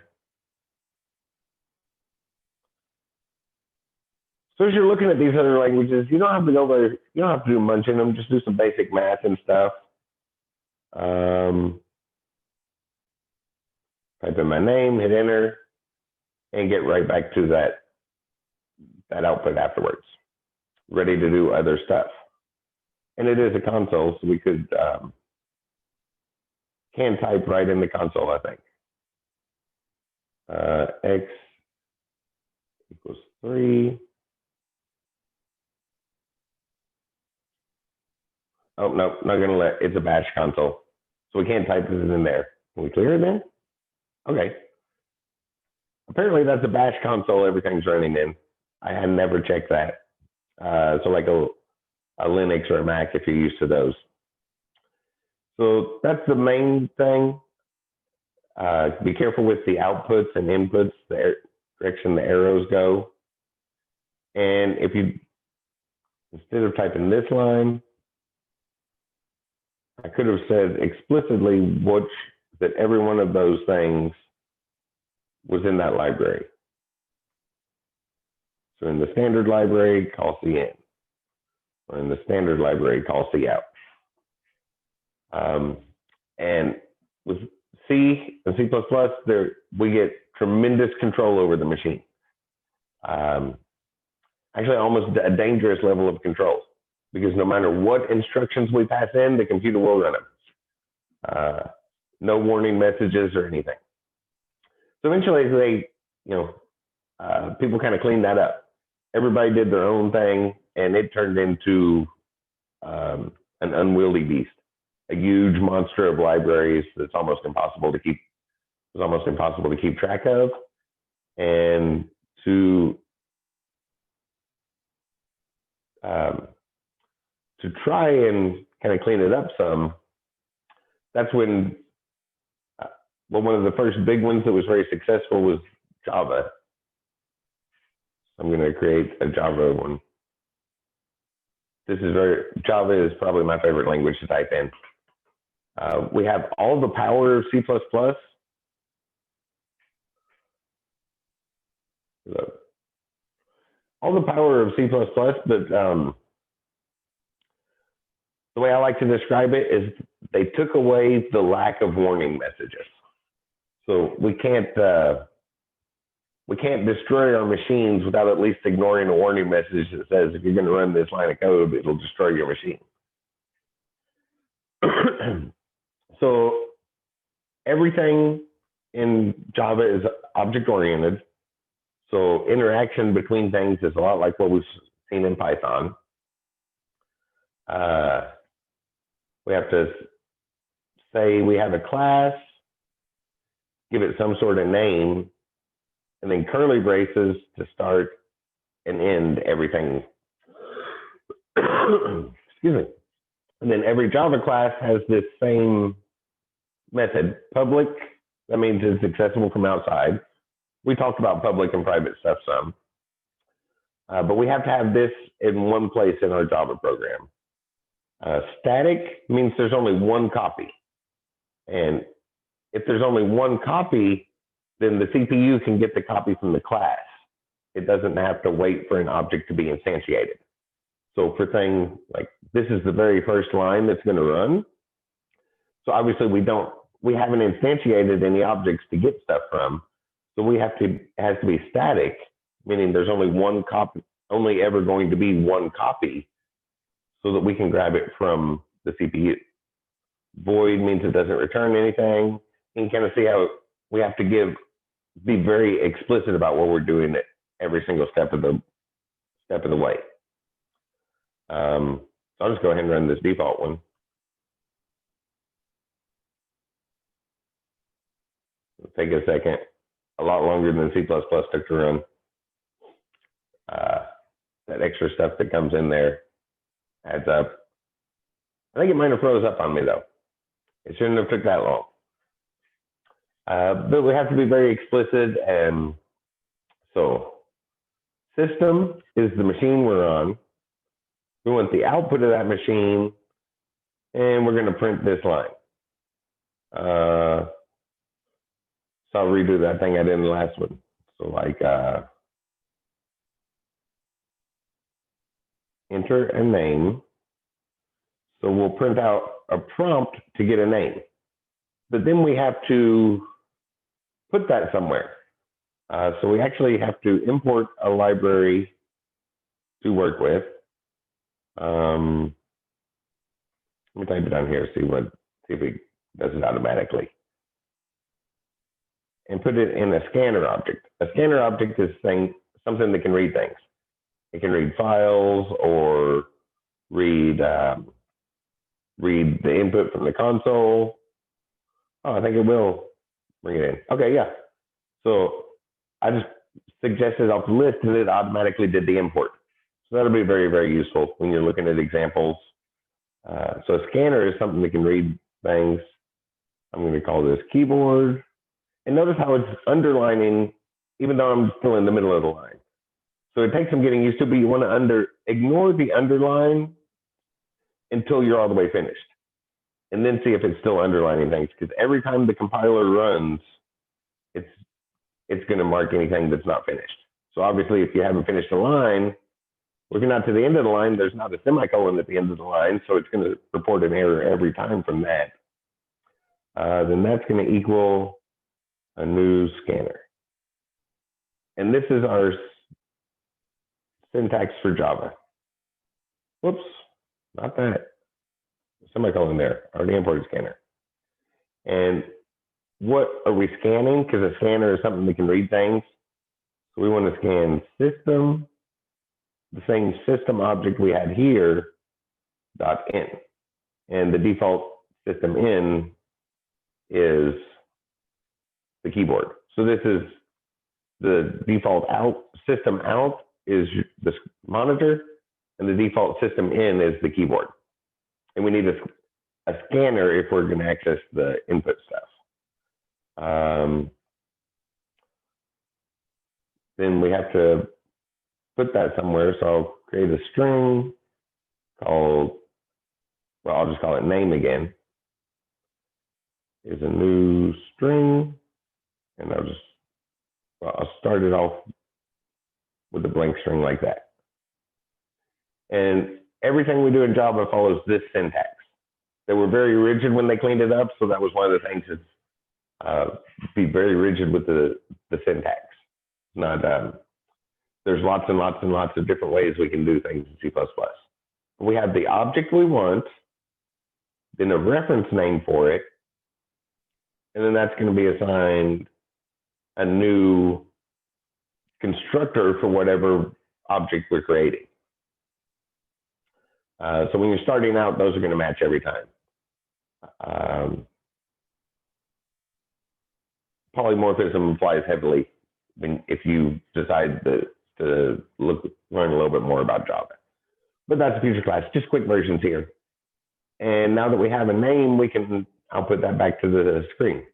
So as you're looking at these other languages, you don't have to go very, you don't have to do much in them, just do some basic math and stuff. Type in my name, hit enter, and get right back to that output afterwards. Ready to do other stuff. And it is a console, so we can type right in the console, I think. X equals 3. Oh, no, not going to let, it's a bash console. So we can't type this in there. Can we clear it then? Okay. Apparently that's a bash console everything's running in. I had never checked that. So like a Linux or a Mac if you're used to those. So that's the main thing. Be careful with the outputs and inputs, the direction the arrows go. And if you, instead of typing this line, I could have said explicitly that every one of those things was in that library. So in the standard library, call C in. Or in the standard library, call C out. And with C and C++, we get tremendous control over the machine. Actually, almost a dangerous level of control, because no matter what instructions we pass in, the computer will run them. No warning messages or anything. So eventually people kind of cleaned that up. Everybody did their own thing, and it turned into an unwieldy beast, a huge monster of libraries that's almost impossible to keep. It's almost impossible to keep track of, and to try and kind of clean it up some. That's when one of the first big ones that was very successful was Java. I'm going to create a Java one. Java is probably my favorite language to type in. We have all the power of C++. All the power of C++, but the way I like to describe it is they took away the lack of warning messages. So we can't destroy our machines without at least ignoring a warning message that says, if you're going to run this line of code, it'll destroy your machine. So everything in Java is object-oriented. So interaction between things is a lot like what we've seen in Python. We have to say we have a class, give it some sort of name, and then curly braces to start and end everything. Excuse me. And then every Java class has this same method. Public, that means it's accessible from outside. We talked about public and private stuff some. But we have to have this in one place in our Java program. Static means there's only one copy. And if there's only one copy, then the CPU can get the copy from the class. It doesn't have to wait for an object to be instantiated. So for things like this is the very first line that's going to run. So obviously we haven't instantiated any objects to get stuff from. So it has to be static, meaning there's only one copy, only ever going to be one copy so that we can grab it from the CPU. Void means it doesn't return anything. You can kind of see how we have to be very explicit about what we're doing at every single step of the way. So I'll just go ahead and run this default one. It'll take a second, a lot longer than C++ took to run. That extra stuff that comes in there adds up. I think it might have froze up on me though. It shouldn't have took that long. But we have to be very explicit, and so system is the machine we're on. We want the output of that machine, and we're going to print this line. So I'll redo that thing I did in the last one. So like enter a name. So we'll print out a prompt to get a name. But then we have to put that somewhere. So we actually have to import a library to work with. Let me type it down here, see if it does it automatically. And put it in a scanner object. A scanner object is something that can read things. It can read files or read the input from the console. Oh, I think it will bring it in. Okay, yeah. So I just suggested off the list and it automatically did the import. So that'll be very, very useful when you're looking at examples. So a scanner is something that can read things. I'm going to call this keyboard. And notice how it's underlining, even though I'm still in the middle of the line. So it takes some getting used to, but you want to ignore the underline until you're all the way finished. And then see if it's still underlining things, because every time the compiler runs, it's going to mark anything that's not finished. So obviously, if you haven't finished a line, looking out to the end of the line, there's not a semicolon at the end of the line, so it's going to report an error every time from that. Then that's going to equal a new scanner. And this is our syntax for Java. Whoops, not that. Semicolon there, already imported scanner. And what are we scanning? Because a scanner is something that can read things. So we want to scan system, the same system object we had here, .in. And the default system in is the keyboard. So this is the default out, system out is the monitor, and the default system in is the keyboard. And we need a scanner if we're going to access the input stuff. Then we have to put that somewhere. So I'll create a string called, well, I'll just call it name again. Is a new string. And I'll start it off with a blank string like that. And everything we do in Java follows this syntax. They were very rigid when they cleaned it up, so that was one of the things is be very rigid with the syntax. Not there's lots and lots and lots of different ways we can do things in C++. We have the object we want, then a reference name for it, and then that's going to be assigned a new constructor for whatever object we're creating. So when you're starting out, those are going to match every time. Polymorphism applies heavily if you decide to learn a little bit more about Java. But that's a future class, just quick versions here. And now that we have a name, we can output that back to the screen.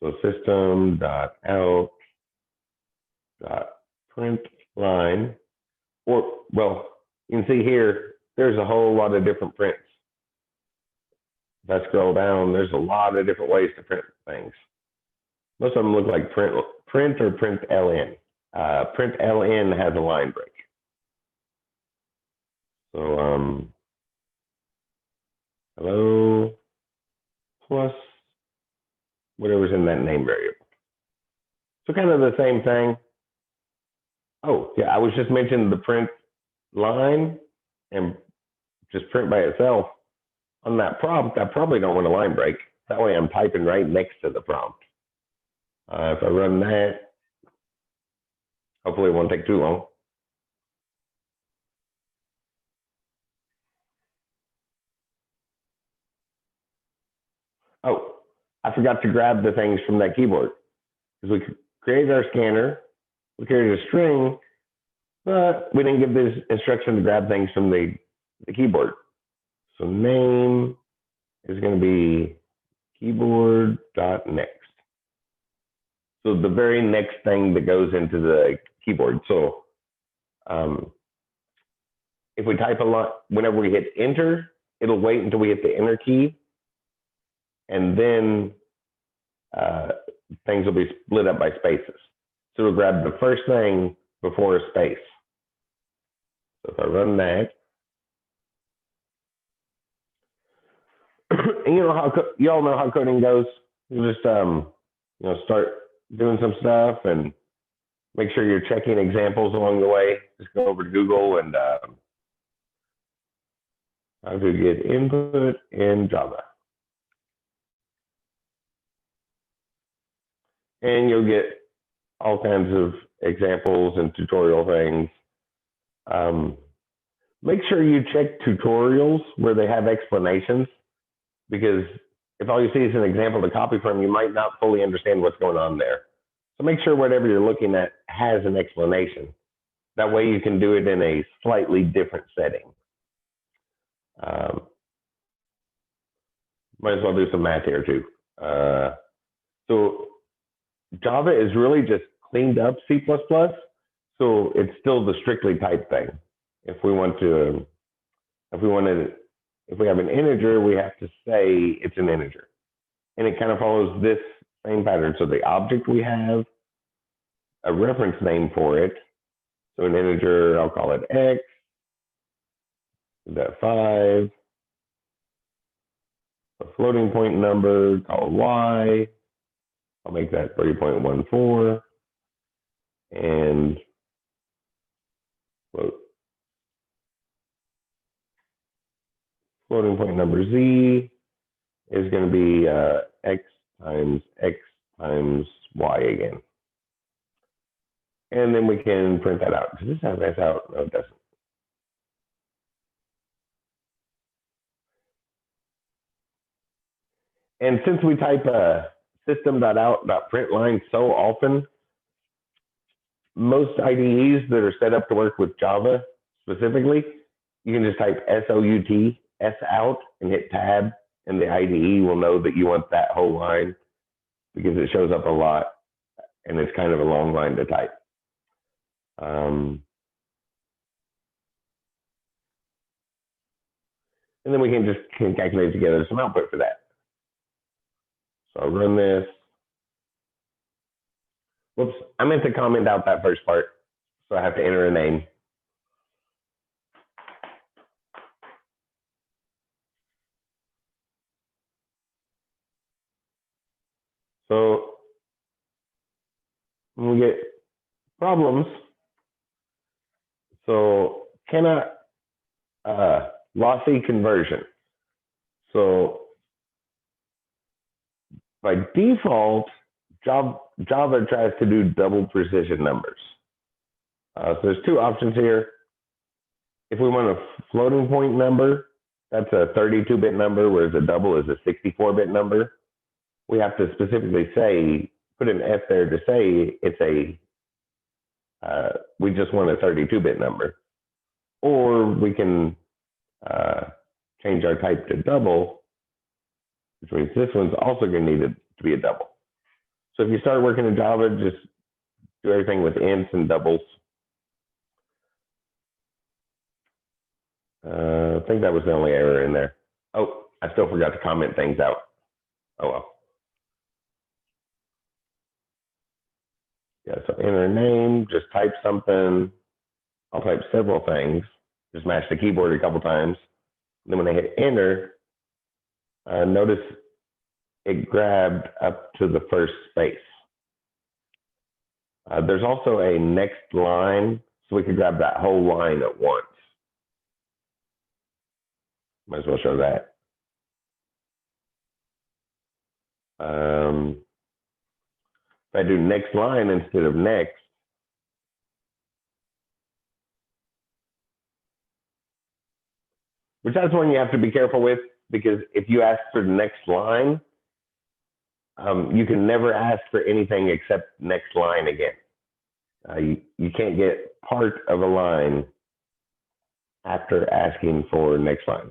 So system.out.print line, or, well, you can see here, there's a whole lot of different prints. If I scroll down, there's a lot of different ways to print things. Most of them look like print or println. Println has a line break. So hello plus whatever's in that name variable. So kind of the same thing. Oh yeah, I was just mentioning the print line and just print by itself on that prompt, I probably don't want a line break. That way I'm typing right next to the prompt. If I run that, hopefully it won't take too long. Oh, I forgot to grab the things from that keyboard. Because we created our scanner, we created a string, but we didn't give this instruction to grab things from the keyboard. So name is going to be keyboard.next. So the very next thing that goes into the keyboard. So if we type a lot, whenever we hit enter, it'll wait until we hit the enter key. And then things will be split up by spaces. So it'll grab the first thing before a space. So if I run that, and you know how you all know how coding goes. You just start doing some stuff and make sure you're checking examples along the way. Just go over to Google and how to get input in Java. And you'll get all kinds of examples and tutorial things. Make sure you check tutorials where they have explanations, because if all you see is an example to copy from, you might not fully understand what's going on there. So make sure whatever you're looking at has an explanation. That way you can do it in a slightly different setting. Might as well do some math here too. So Java is really just cleaned up C++, so it's still the strictly typed thing. If we have an integer, we have to say it's an integer. And it kind of follows this same pattern. So the object, we have a reference name for it. So an integer, I'll call it X, that 5, a floating point number called Y, I'll make that 3.14, and floating point number Z is going to be X times Y again. And then we can print that out. Does this have S out? No, it doesn't. And since we type system.out.println so often, most IDEs that are set up to work with Java specifically, you can just type SOUT, S out, and hit tab, and the IDE will know that you want that whole line because it shows up a lot and it's kind of a long line to type. And then we can just calculate together some output for that. So I'll run this. Whoops, I meant to comment out that first part, so I have to enter a name. So when we get problems, so cannot lossy conversion. So by default, Java tries to do double precision numbers. So there's two options here. If we want a floating point number, that's a 32-bit number, whereas a double is a 64-bit number. We have to specifically say, put an F there to say it's we just want a 32-bit number. Or we can change our type to double, which means this one's also going to need it to be a double. So if you start working in Java, just do everything with ints and doubles. I think that was the only error in there. Oh, I still forgot to comment things out. Oh well. Yeah, so enter a name, just type something. I'll type several things. Just mash the keyboard a couple times. And then when I hit enter, notice it grabbed up to the first space. There's also a next line, so we could grab that whole line at once. Might as well show that. If I do next line instead of next, which that's one you have to be careful with, because if you ask for the next line, you can never ask for anything except next line again. You can't get part of a line after asking for next line.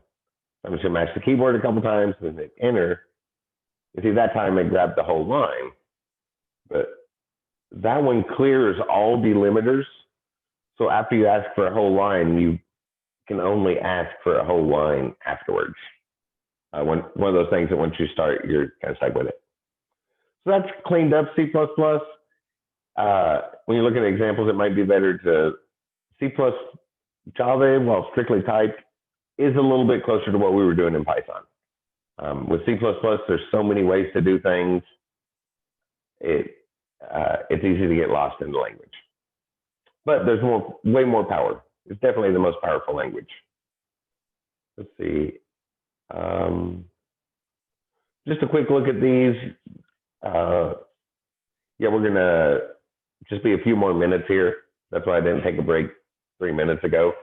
I'm just going to match the keyboard a couple times and hit enter. You see, that time it grabbed the whole line. But that one clears all delimiters. So after you ask for a whole line, you can only ask for a whole line afterwards. One of those things that once you start, you're kind of stuck with it. So that's cleaned up C++. When you look at examples, it might be better to C++ Java, while strictly typed, is a little bit closer to what we were doing in Python. With C++, there's so many ways to do things. It's easy to get lost in the language. But there's way more power. It's definitely the most powerful language. Let's see. Just a quick look at these. Yeah, we're going to just be a few more minutes here. That's why I didn't take a break 3 minutes ago.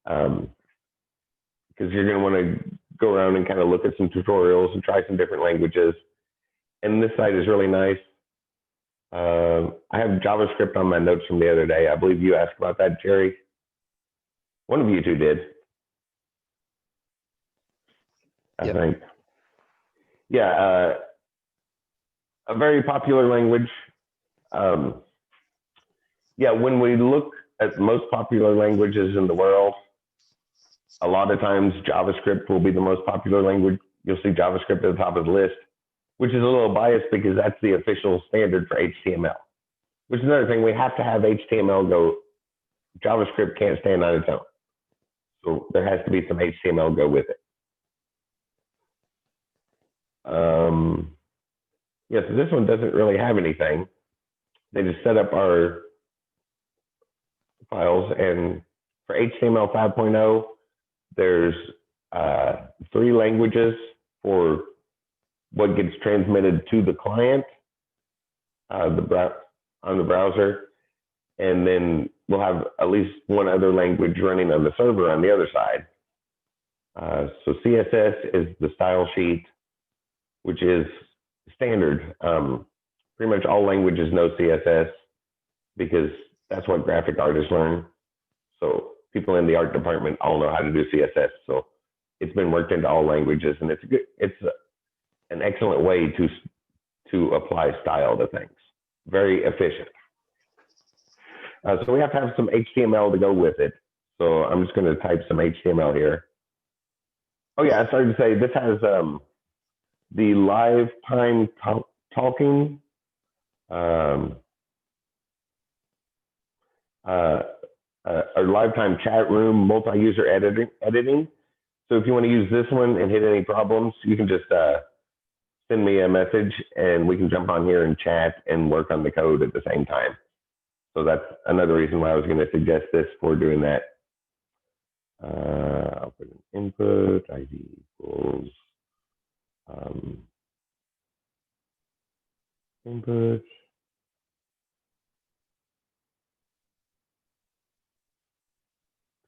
Because you're going to want to go around and kind of look at some tutorials and try some different languages. And this site is really nice. I have JavaScript on my notes from the other day. I believe you asked about that, Jerry. One of you two did. I think. Yeah, a very popular language. Yeah, when we look at the most popular languages in the world, a lot of times JavaScript will be the most popular language. You'll see JavaScript at the top of the list, which is a little biased because that's the official standard for HTML, which is another thing. We have to have HTML go. JavaScript can't stand on its own. So there has to be some HTML go with it. Yeah, so this one doesn't really have anything. They just set up our files, and for HTML 5.0, there's 3 languages for what gets transmitted to the client on the browser, and then we'll have at least one other language running on the server on the other side. So CSS is the style sheet, which is standard. Pretty much all languages know CSS because that's what graphic artists learn. So people in the art department all know how to do CSS. So it's been worked into all languages, and it's an excellent way to apply style to things. Very efficient. So we have to have some HTML to go with it. So I'm just going to type some HTML here. Oh yeah, I started to say this has the live time talking, or lifetime chat room, multi-user editing. So if you want to use this one and hit any problems, you can just send me a message and we can jump on here and chat and work on the code at the same time. So that's another reason why I was going to suggest this for doing that. I'll put an input, ID equals input.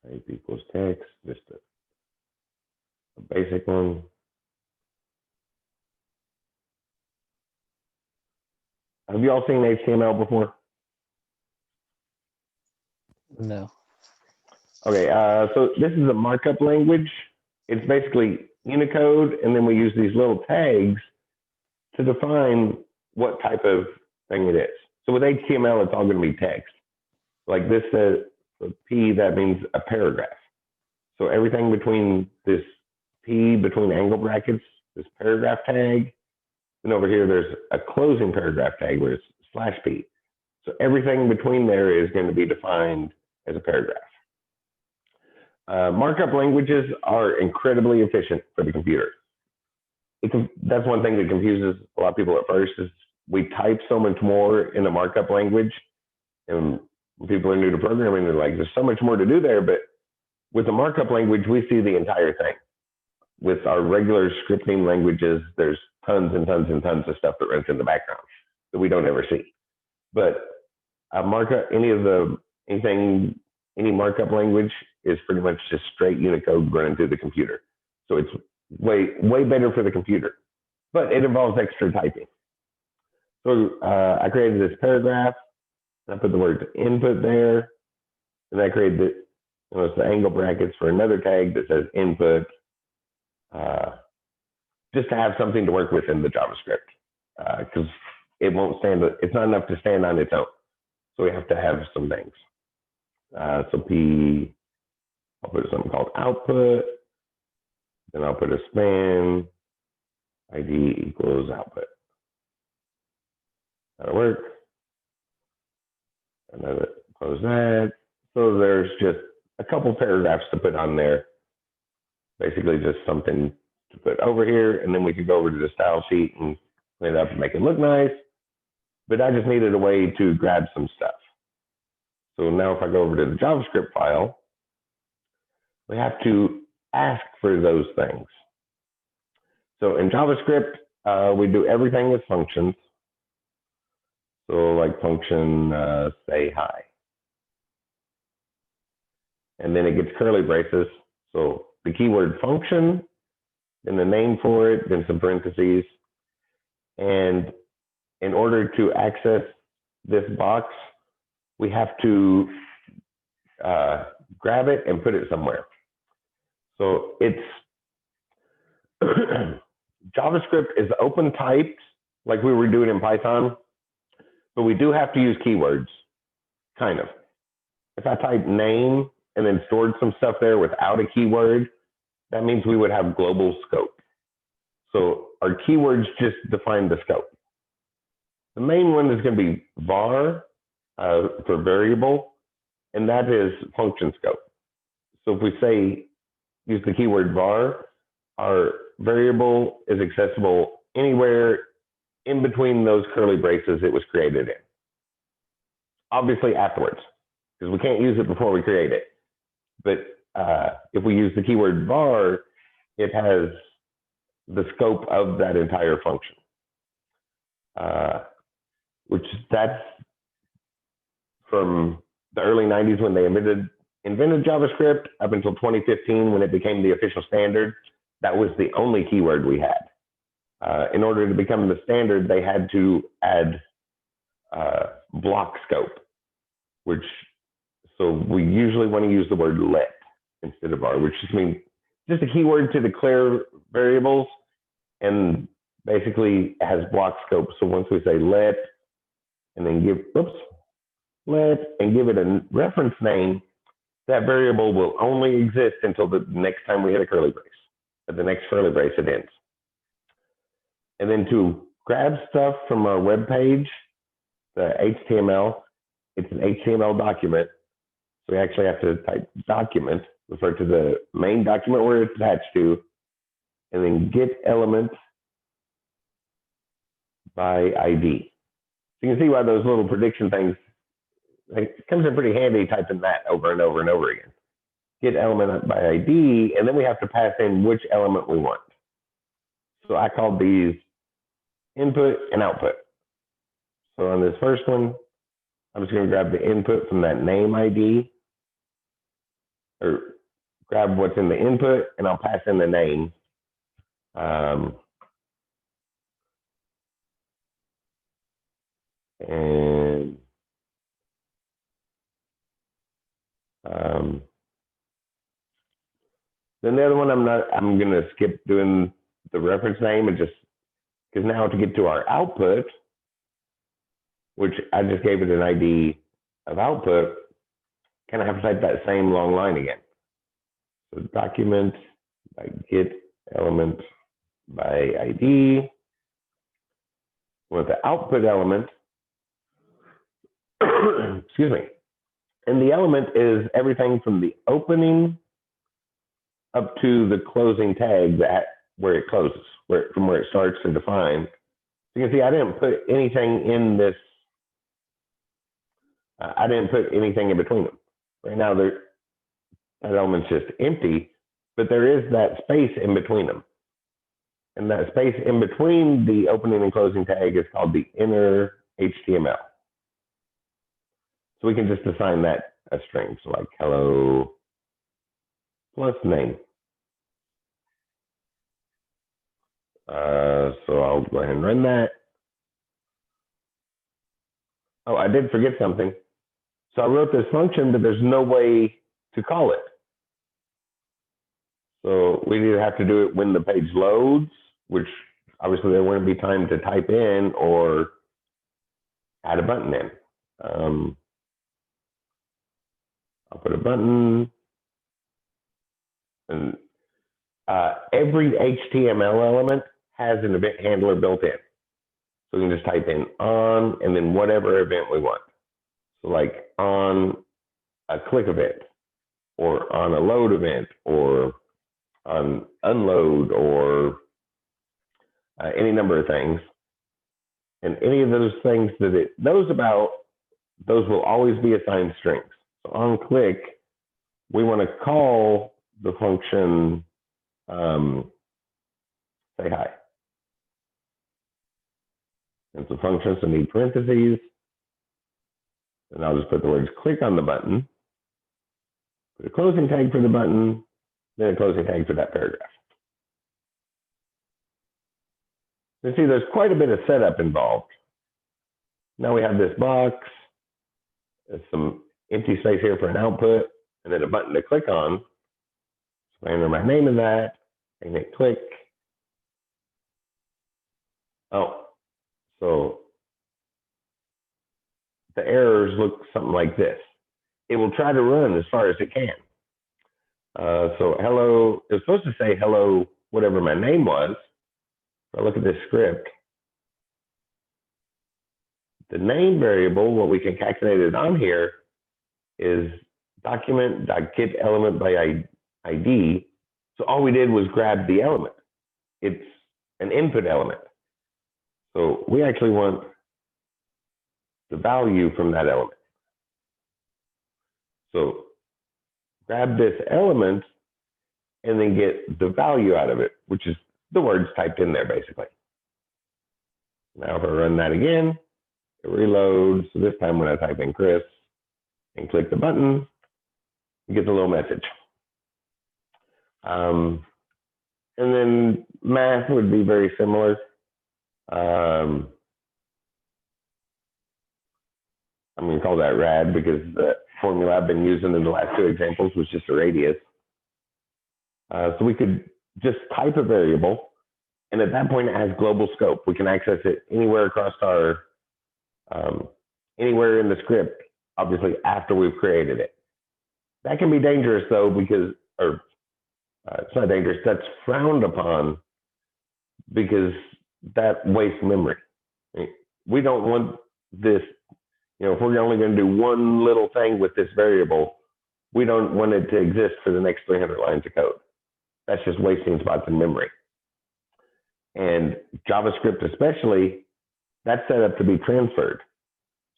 Type equals text, just a basic one. Have you all seen HTML before? No. Okay, so this is a markup language. It's basically Unicode, and then we use these little tags to define what type of thing it is. So with HTML, it's all going to be text. Like this says, for P, that means a paragraph. So everything between this P, between angle brackets, this paragraph tag, and over here, there's a closing paragraph tag where it's /P. So everything between there is going to be defined as a paragraph. Markup languages are incredibly efficient for the computer. That's one thing that confuses a lot of people at first is we type so much more in a markup language, and when people are new to programming, they're like, there's so much more to do there, but with the markup language, we see the entire thing. with our regular scripting languages, there's tons and tons and tons of stuff that runs in the background that we don't ever see. But markup, any markup language is pretty much just straight Unicode running through the computer. So it's way better for the computer, but it involves extra typing. So I created this paragraph, and I put the word input there, and I created the angle brackets for another tag that says input, just to have something to work with in the JavaScript, because it won't stand. It's not enough to stand on its own. So we have to have some things. So P, I'll put something called output. Then I'll put a span, ID equals output. That'll work. And close that. So there's just a couple paragraphs to put on there. Basically just something to put over here. And then we could go over to the style sheet and clean it up and make it look nice. But I just needed a way to grab some stuff. So now if I go over to the JavaScript file, we have to ask for those things. So in JavaScript, we do everything with functions. So like function say hi. And then it gets curly braces. So the keyword function, then the name for it, then some parentheses. And in order to access this box, we have to grab it and put it somewhere. So it's JavaScript is open typed like we were doing in Python, but we do have to use keywords, kind of. If I type name and then stored some stuff there without a keyword, that means we would have global scope. So our keywords just define the scope. The main one is going to be var for variable, and that is function scope. So if we say use the keyword var, our variable is accessible anywhere in between those curly braces it was created in. Obviously afterwards, because we can't use it before we create it. But if we use the keyword var, it has the scope of that entire function. Which that's from the early 90s when they invented JavaScript up until 2015 when it became the official standard. That was the only keyword we had. In order to become the standard, they had to add block scope, so we usually want to use the word let instead of var, which just means just a keyword to declare variables and basically has block scope. So once we say let and then give it a reference name, that variable will only exist until the next time we hit a curly brace. At the next curly brace, it ends. And then to grab stuff from our web page, the HTML, it's an HTML document. So we actually have to type document, refer to the main document where it's attached to, and then get element by ID. So you can see why those little prediction things, it comes in pretty handy typing that over and over and over again. Get element by ID, and then we have to pass in which element we want. So I called these input and output. So on this first one, I'm just going to grab the input from that name ID, or grab what's in the input, and I'll pass in the name. Then the other one, I'm going to skip doing the reference name and just, because now to get to our output, which I just gave it an ID of output, kind of have to type that same long line again. So document by get element by ID. With the output element, excuse me, and the element is everything from the opening up to the closing tag where it closes, from where it starts to define. You can see I didn't put anything in this. I didn't put anything in between them. Right now, that element's just empty, but there is that space in between them. And that space in between the opening and closing tag is called the inner HTML. So we can just assign that a string. So like hello plus name. So I'll go ahead and run that. Oh, I did forget something. So I wrote this function, but there's no way to call it. So we either have to do it when the page loads, which obviously there wouldn't be time to type in or add a button in. I'll put a button, and every HTML element has an event handler built in. So we can just type in on and then whatever event we want. So like on a click event, or on a load event, or on unload, or any number of things. And any of those things that it knows about, those will always be assigned strings. So on click, we want to call the function say hi. And so functions will need parentheses. And I'll just put the words click on the button, put a closing tag for the button, then a closing tag for that paragraph. You see, there's quite a bit of setup involved. Now we have this box, there's some empty space here for an output, and then a button to click on. So I enter my name in that, and hit click. Oh, so the errors look something like this. It will try to run as far as it can. So hello, it was supposed to say hello, whatever my name was. If I look at this script, the name variable, what we can calculate it on here, is document.getElement by ID. So all we did was grab the element. It's an input element. So we actually want the value from that element. So grab this element and then get the value out of it, which is the words typed in there basically. Now if I run that again, it reloads. So this time when I type in Chris and click the button, it gets a little message. And then math would be very similar. I'm going to call that rad because the formula I've been using in the last two examples was just a radius. So we could just type a variable, and at that point it has global scope. We can access it anywhere across our, anywhere in the script, obviously after we've created it. That can be dangerous though, because, it's not dangerous, that's frowned upon because that wastes memory. We don't want this, if we're only going to do one little thing with this variable, we don't want it to exist for the next 300 lines of code. That's just wasting spots in memory. And JavaScript especially, that's set up to be transferred.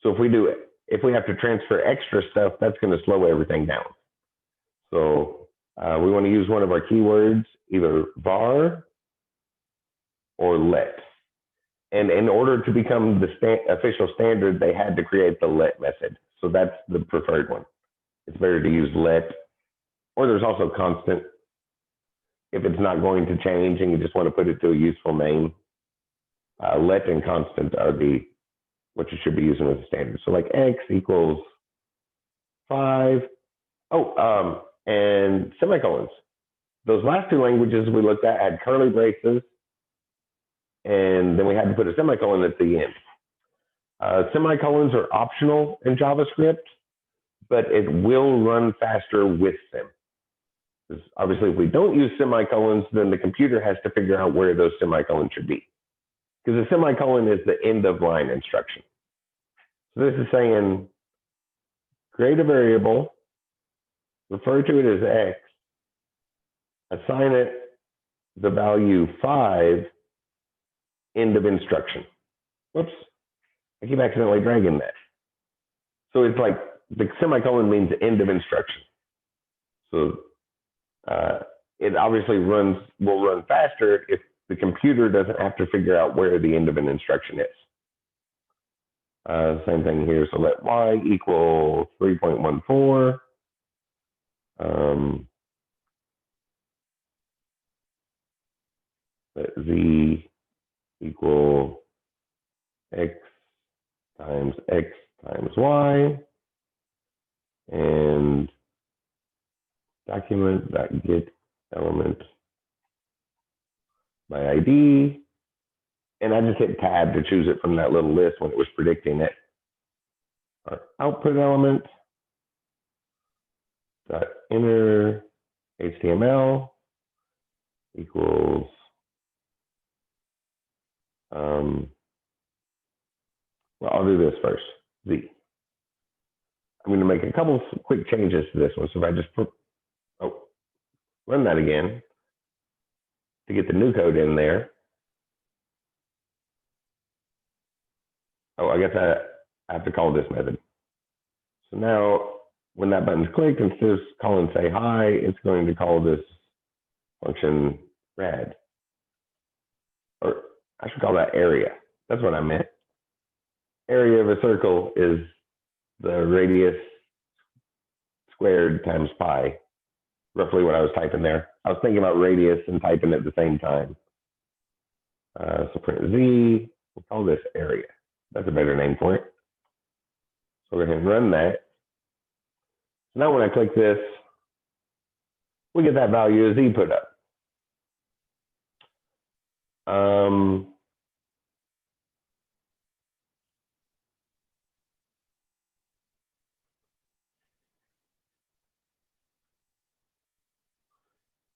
So if we have to transfer extra stuff, that's going to slow everything down. So we want to use one of our keywords, either var or let. And in order to become the official standard, they had to create the let method. So that's the preferred one. It's better to use let, or there's also constant. If it's not going to change and you just want to put it to a useful name, let and constant are what you should be using as a standard. So like x equals 5. Oh, and semicolons. Those last two languages we looked at had curly braces, and then we had to put a semicolon at the end. Semicolons are optional in JavaScript, but it will run faster with them. Because obviously, if we don't use semicolons, then the computer has to figure out where those semicolons should be. Because a semicolon is the end of line instruction. So this is saying, create a variable, refer to it as x, assign it the value 5, end of instruction. Whoops, I keep accidentally dragging that. So it's like the semicolon means end of instruction. So it obviously will run faster if the computer doesn't have to figure out where the end of an instruction is. Same thing here. So let y equal 3.14. Let z equal x times y, and document.get element by ID, and I just hit tab to choose it from that little list when it was predicting it. Our output element dot inner HTML equals well, I'll do this first. Z. I'm going to make a couple of quick changes to this one. So if I just run that again to get the new code in there. Oh, I guess I have to call this method. So now when that button's clicked, instead of calling say hi, it's going to call this function rad. Or I should call that area. That's what I meant. Area of a circle is the radius squared times pi. Roughly what I was typing there. I was thinking about radius and typing at the same time. So print Z, we'll call this area. That's a better name for it. So we'll go ahead and run that. So now when I click this, we get that value of Z put up.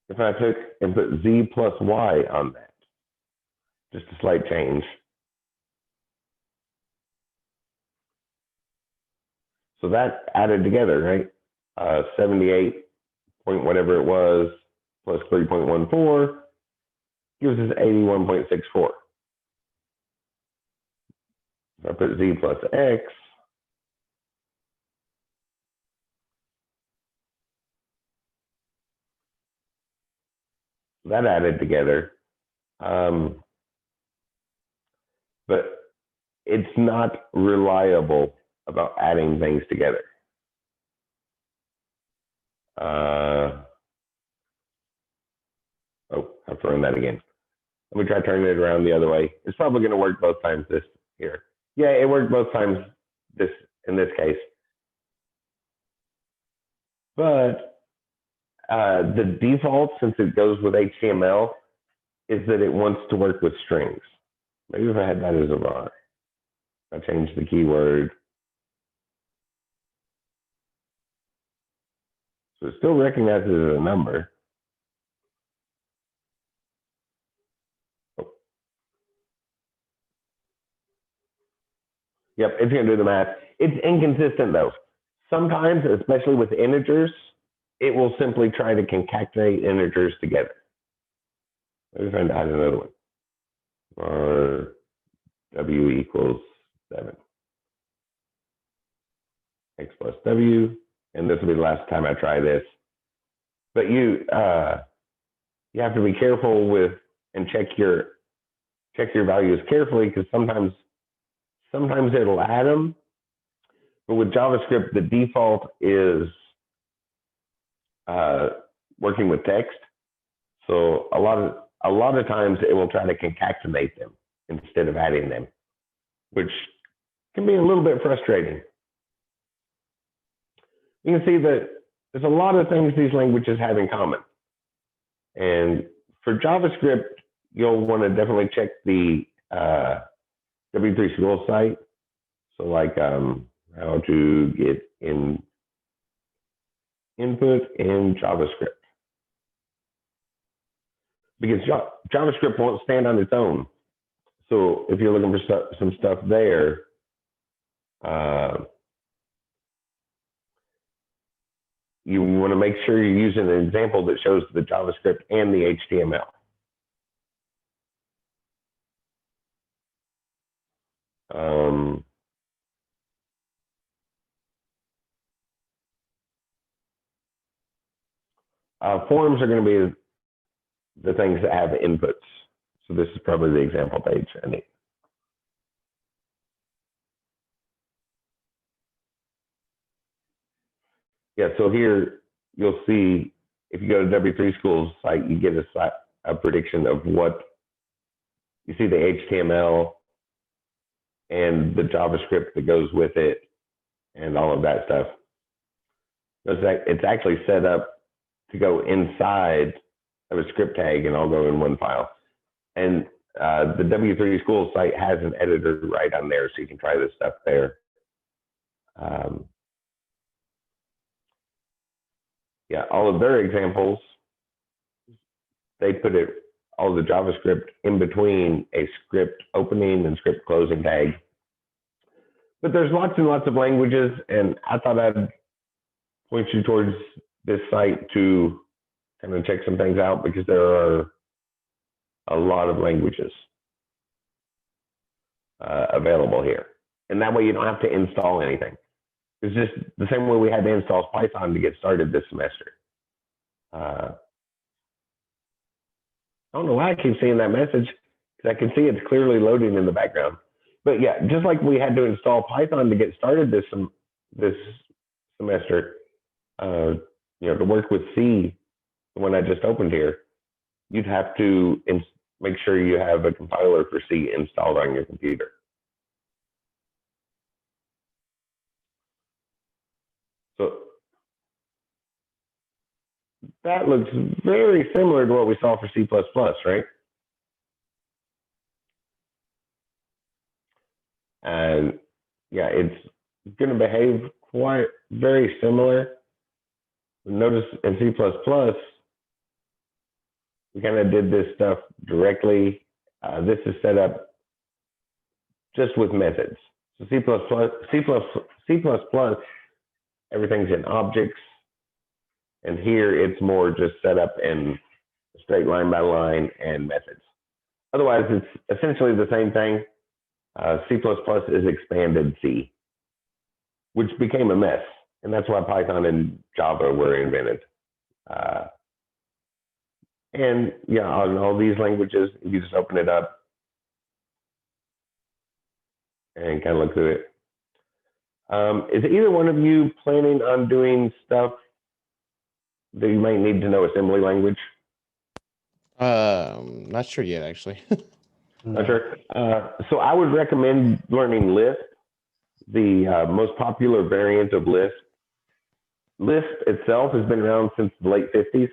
If I took and put Z plus Y on that, just a slight change. So that added together, right? 78 point whatever it was plus 3.14 gives us 81.64. If I put Z plus X, that added together. But it's not reliable about adding things together. Oh, I have to run that again. Let me try turning it around the other way. It's probably going to work both times this here. Yeah, it worked both times in this case. But the default, since it goes with HTML, is that it wants to work with strings. Maybe if I had that as a var, I change the keyword. So it still recognizes it as a number. Oh. Yep, it's going to do the math. It's inconsistent though. Sometimes, especially with integers, it will simply try to concatenate integers together. Let me find out another one. Or W equals 7. X plus W. And this will be the last time I try this. But you have to be careful with and check your values carefully, because sometimes it'll add them. But with JavaScript, the default is working with text. So a lot of times it will try to concatenate them instead of adding them, which can be a little bit frustrating. You can see that there's a lot of things these languages have in common. And for JavaScript, you'll want to definitely check the W3 School site. So like how to get input in JavaScript. Because JavaScript won't stand on its own. So if you're looking for some stuff there, you want to make sure you're using an example that shows the JavaScript and the HTML. Forms are going to be the things that have inputs. So this is probably the example page I need. Yeah, so here you'll see, if you go to W3 School's site, you get a prediction of what, you see the HTML and the JavaScript that goes with it and all of that stuff. It's actually set up to go inside of a script tag and all go in one file. And the W3 School site has an editor right on there, so you can try this stuff there. Yeah, all of their examples, they put all the JavaScript in between a script opening and script closing tag. But there's lots and lots of languages, and I thought I'd point you towards this site to kind of check some things out, because there are a lot of languages available here. And that way you don't have to install anything. It's just the same way we had to install Python to get started this semester. I don't know why I keep seeing that message, because I can see it's clearly loading in the background. But yeah, just like we had to install Python to get started this semester, to work with C, the one I just opened here, you'd have to make sure you have a compiler for C installed on your computer. So that looks very similar to what we saw for C++, right? And yeah, it's going to behave quite very similar. Notice in C++, we kind of did this stuff directly. This is set up just with methods. So C++, everything's in objects. And here it's more just set up in straight line by line and methods. Otherwise, it's essentially the same thing. C++ is expanded C, which became a mess. And that's why Python and Java were invented. And yeah, on all these languages, you just open it up and kind of look through it. Is either one of you planning on doing stuff that you might need to know assembly language? Not sure yet, actually. Not sure. So I would recommend learning Lisp, the most popular variant of Lisp. Lisp itself has been around since the late 50s.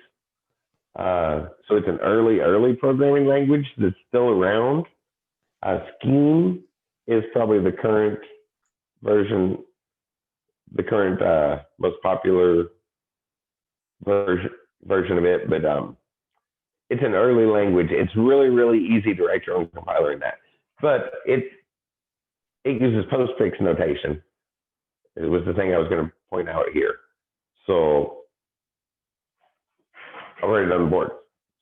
So it's an early programming language that's still around. Scheme is probably the current version, the current most popular version of it, but it's an early language. It's really easy to write your own compiler in that, but it uses postfix notation. It was the thing I was going to point out here. So I'll write it on the board.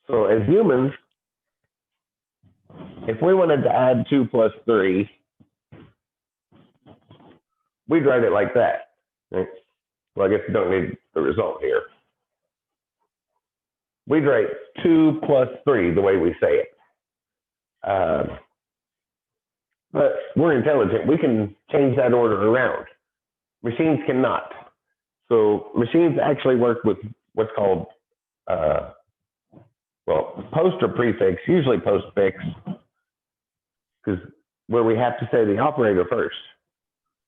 So as humans, if we wanted to add 2 plus 3, we'd write it like that. Right? Well, I guess we don't need the result here. We'd write 2 plus 3 the way we say it. But we're intelligent. We can change that order around. Machines cannot. So machines actually work with what's called, post or prefix, usually postfix, because where we have to say the operator first.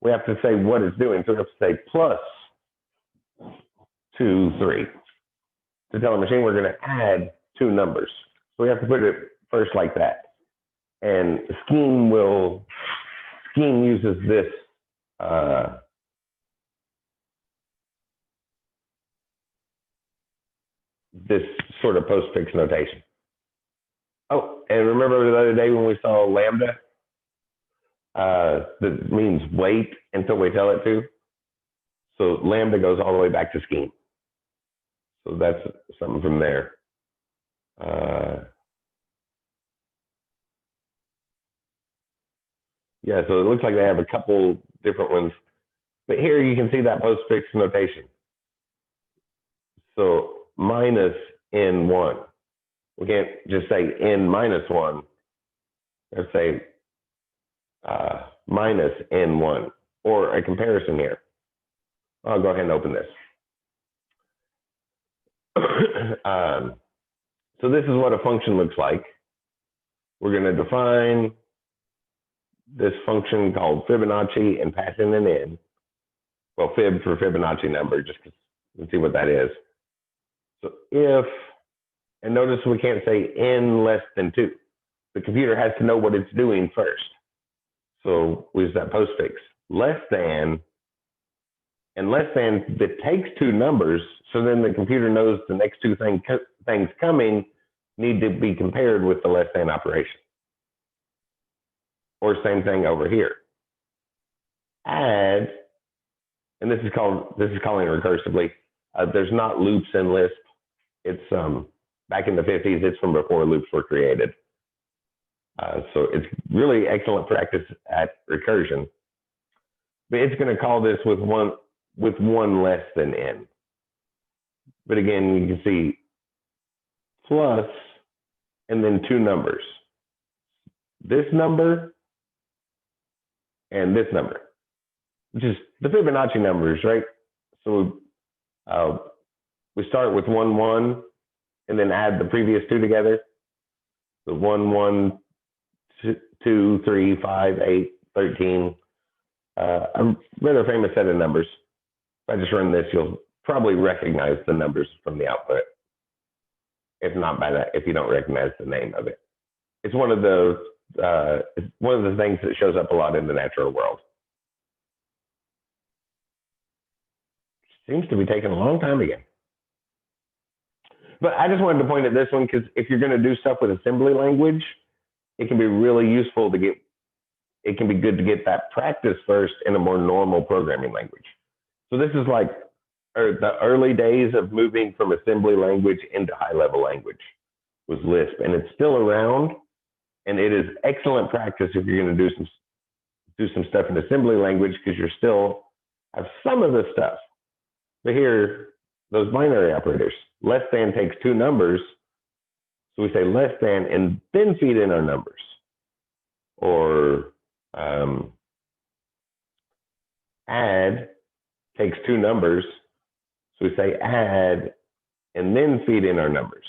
We have to say what it's doing. So we have to say plus 2, 3. To tell a machine we're going to add 2 numbers. So we have to put it first like that. And Scheme uses this this sort of postfix notation. Oh, and remember the other day when we saw lambda? That means wait until we tell it to. So lambda goes all the way back to Scheme. So that's something from there. Yeah, so it looks like they have a couple different ones. But here you can see that postfix notation. So minus N1, We can't just say n minus 1. Let's say minus n1, or a comparison here. I'll go ahead and open this. So this is what a function looks like. We're going to define this function called Fibonacci and pass in an n. Well, fib for Fibonacci number, just to see what that is. So if, and notice we can't say n less than 2. The computer has to know what it's doing first. So we use that postfix. Less than, and less than that takes 2 numbers, so then the computer knows the next 2 things coming need to be compared with the less than operation. Or same thing over here. Add, and this is calling recursively. There's not loops in Lisp. It's back in the 50s. It's from before loops were created. So it's really excellent practice at recursion. But it's going to call this with one less than n. But again, you can see plus and then 2 numbers. This number and this number, which is the Fibonacci numbers, right? So we start with 1, 1, and then add the previous 2 together. So 1, 1, 2, 3, 5, 8, 13. A rather famous set of numbers. If I just run this, you'll probably recognize the numbers from the output. If not by that, if you don't recognize the name of it. It's one of the things that shows up a lot in the natural world. Seems to be taking a long time again. But I just wanted to point at this one because if you're going to do stuff with assembly language, it can be really useful to get, it can be good to get that practice first in a more normal programming language. So this is like the early days of moving from assembly language into high-level language was Lisp, and it's still around, and it is excellent practice if you're going to do some stuff in assembly language because you're still have some of the stuff. But here, those binary operators, less than takes 2 numbers, so we say less than and then feed in our numbers. Or add takes 2 numbers, so we say add and then feed in our numbers.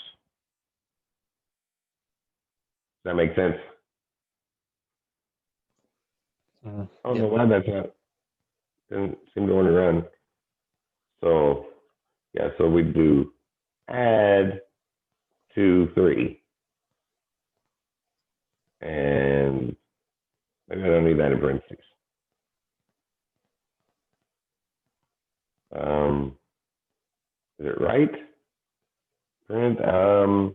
Does that make sense? I don't know why that's not, didn't seem to want to run. So yeah, so we do add 2, 3. And maybe I don't need that in parentheses. Is it right? Print, I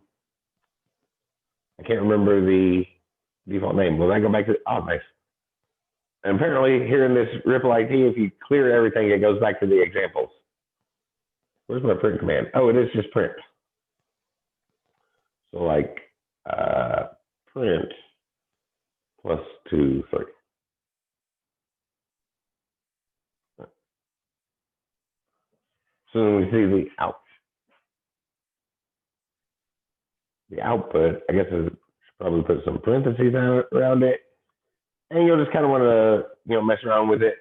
can't remember the default name. Will I go back to, oh, nice. And apparently here in this Ripple IT, if you clear everything, it goes back to the examples. Where's my print command? Oh, it is just print. So like print plus 2, 3. So then we see the output. I guess I should probably put some parentheses around it. And you'll just kind of want to, mess around with it,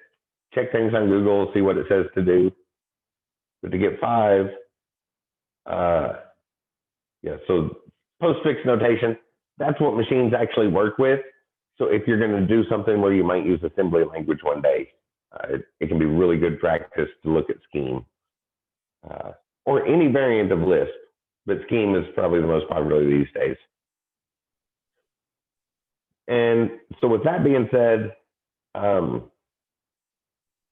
check things on Google, see what it says to do. But to get 5, so postfix notation, that's what machines actually work with. So if you're going to do something where you might use assembly language one day, it can be really good practice to look at scheme. Or any variant of Lisp, but scheme is probably the most popular these days. And so with that being said, you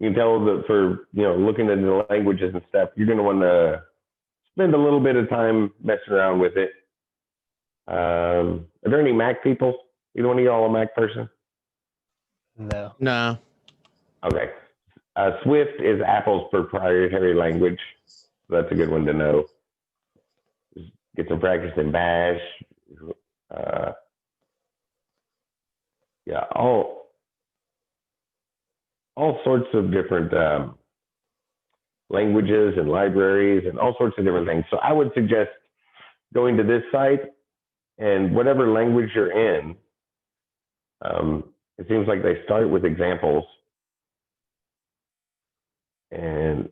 can tell that for, looking into the languages and stuff, you're going to want to spend a little bit of time messing around with it. Are there any Mac people? Either one of y'all a Mac person? No. No. Okay. Swift is Apple's proprietary language. So that's a good one to know. Just get some practice in Bash. All sorts of different languages and libraries and all sorts of different things. So I would suggest going to this site And whatever language you're in, it seems like they start with examples. And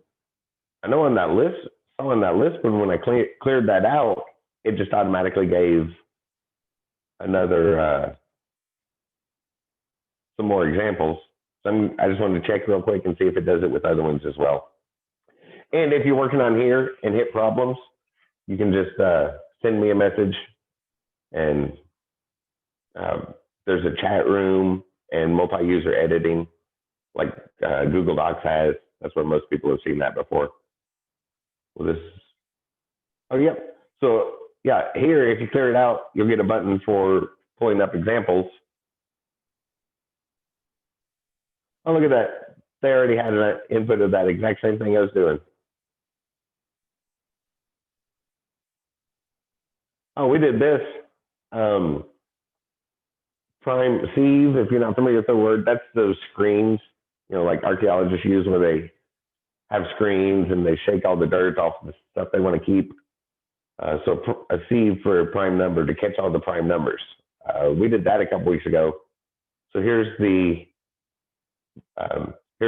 I know on that list, but when I cleared that out, it just automatically gave another some more examples. So I just wanted to check real quick and see if it does it with other ones as well. And if you're working on here and hit problems, you can just send me a message, and there's a chat room and multi-user editing like Google Docs has. That's where most people have seen that before. Well, oh, yep. So yeah, here, if you clear it out, you'll get a button for pulling up examples. Oh, look at that. They already had an input of that exact same thing I was doing. Oh, we did this. Prime SDEV, if you're not familiar with the word, that's those screens, like archaeologists use where they have screens and they shake all the dirt off the stuff they want to keep. So a SDEV for a prime number to catch all the prime numbers. We did that a couple weeks ago. So here's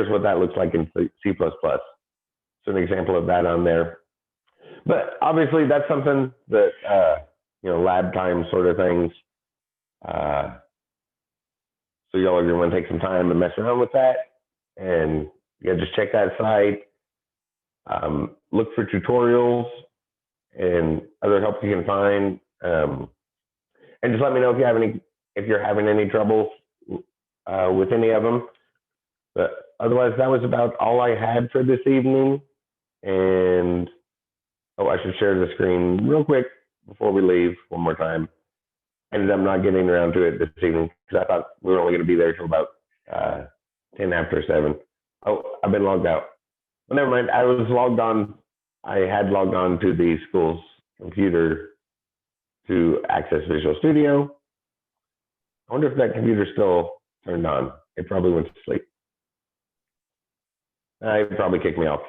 what that looks like in C++. So an example of that on there. But obviously that's something that, lab time sort of things. So y'all are going to want to take some time and mess around with that. And just check that site. Look for tutorials and other help you can find. And just let me know if you're having any trouble with any of them. But otherwise, that was about all I had for this evening. And I should share the screen real quick before we leave one more time. Ended up not getting around to it this evening because I thought we were only going to be there till about 10 after 7. Oh, I've been logged out. Well, never mind. I was logged on. I had logged on to the school's computer to access Visual Studio. I wonder if that computer's still turned on. It probably went to sleep. It probably kicked me off.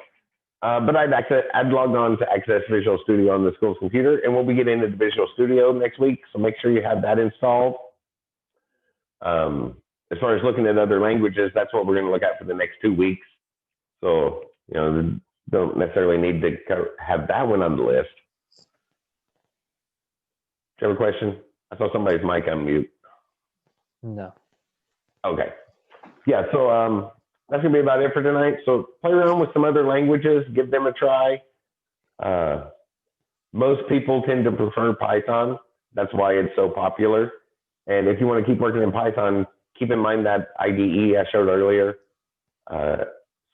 But I'd logged on to access Visual Studio on the school's computer, and we'll be getting into Visual Studio next week. So make sure you have that installed. As far as looking at other languages, that's what we're going to look at for the next 2 weeks. So, don't necessarily need to have that one on the list. Do you have a question? I saw somebody's mic on mute. No. Okay. Yeah, so that's going to be about it for tonight. So play around with some other languages, give them a try. Most people tend to prefer Python. That's why it's so popular. And if you want to keep working in Python, keep in mind that IDE I showed earlier,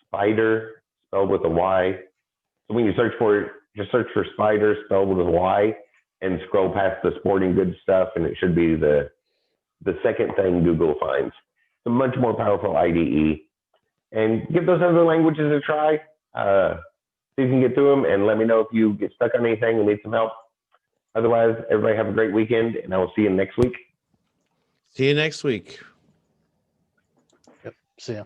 Spider, spelled with a Y. So when you search for it, just search for Spider, spelled with a Y, and scroll past the sporting goods stuff, and it should be the second thing Google finds. It's a much more powerful IDE. And give those other languages a try. See if you can get through them, and let me know if you get stuck on anything and need some help. Otherwise, everybody have a great weekend, and I will see you next week. See you next week. Yep. See ya.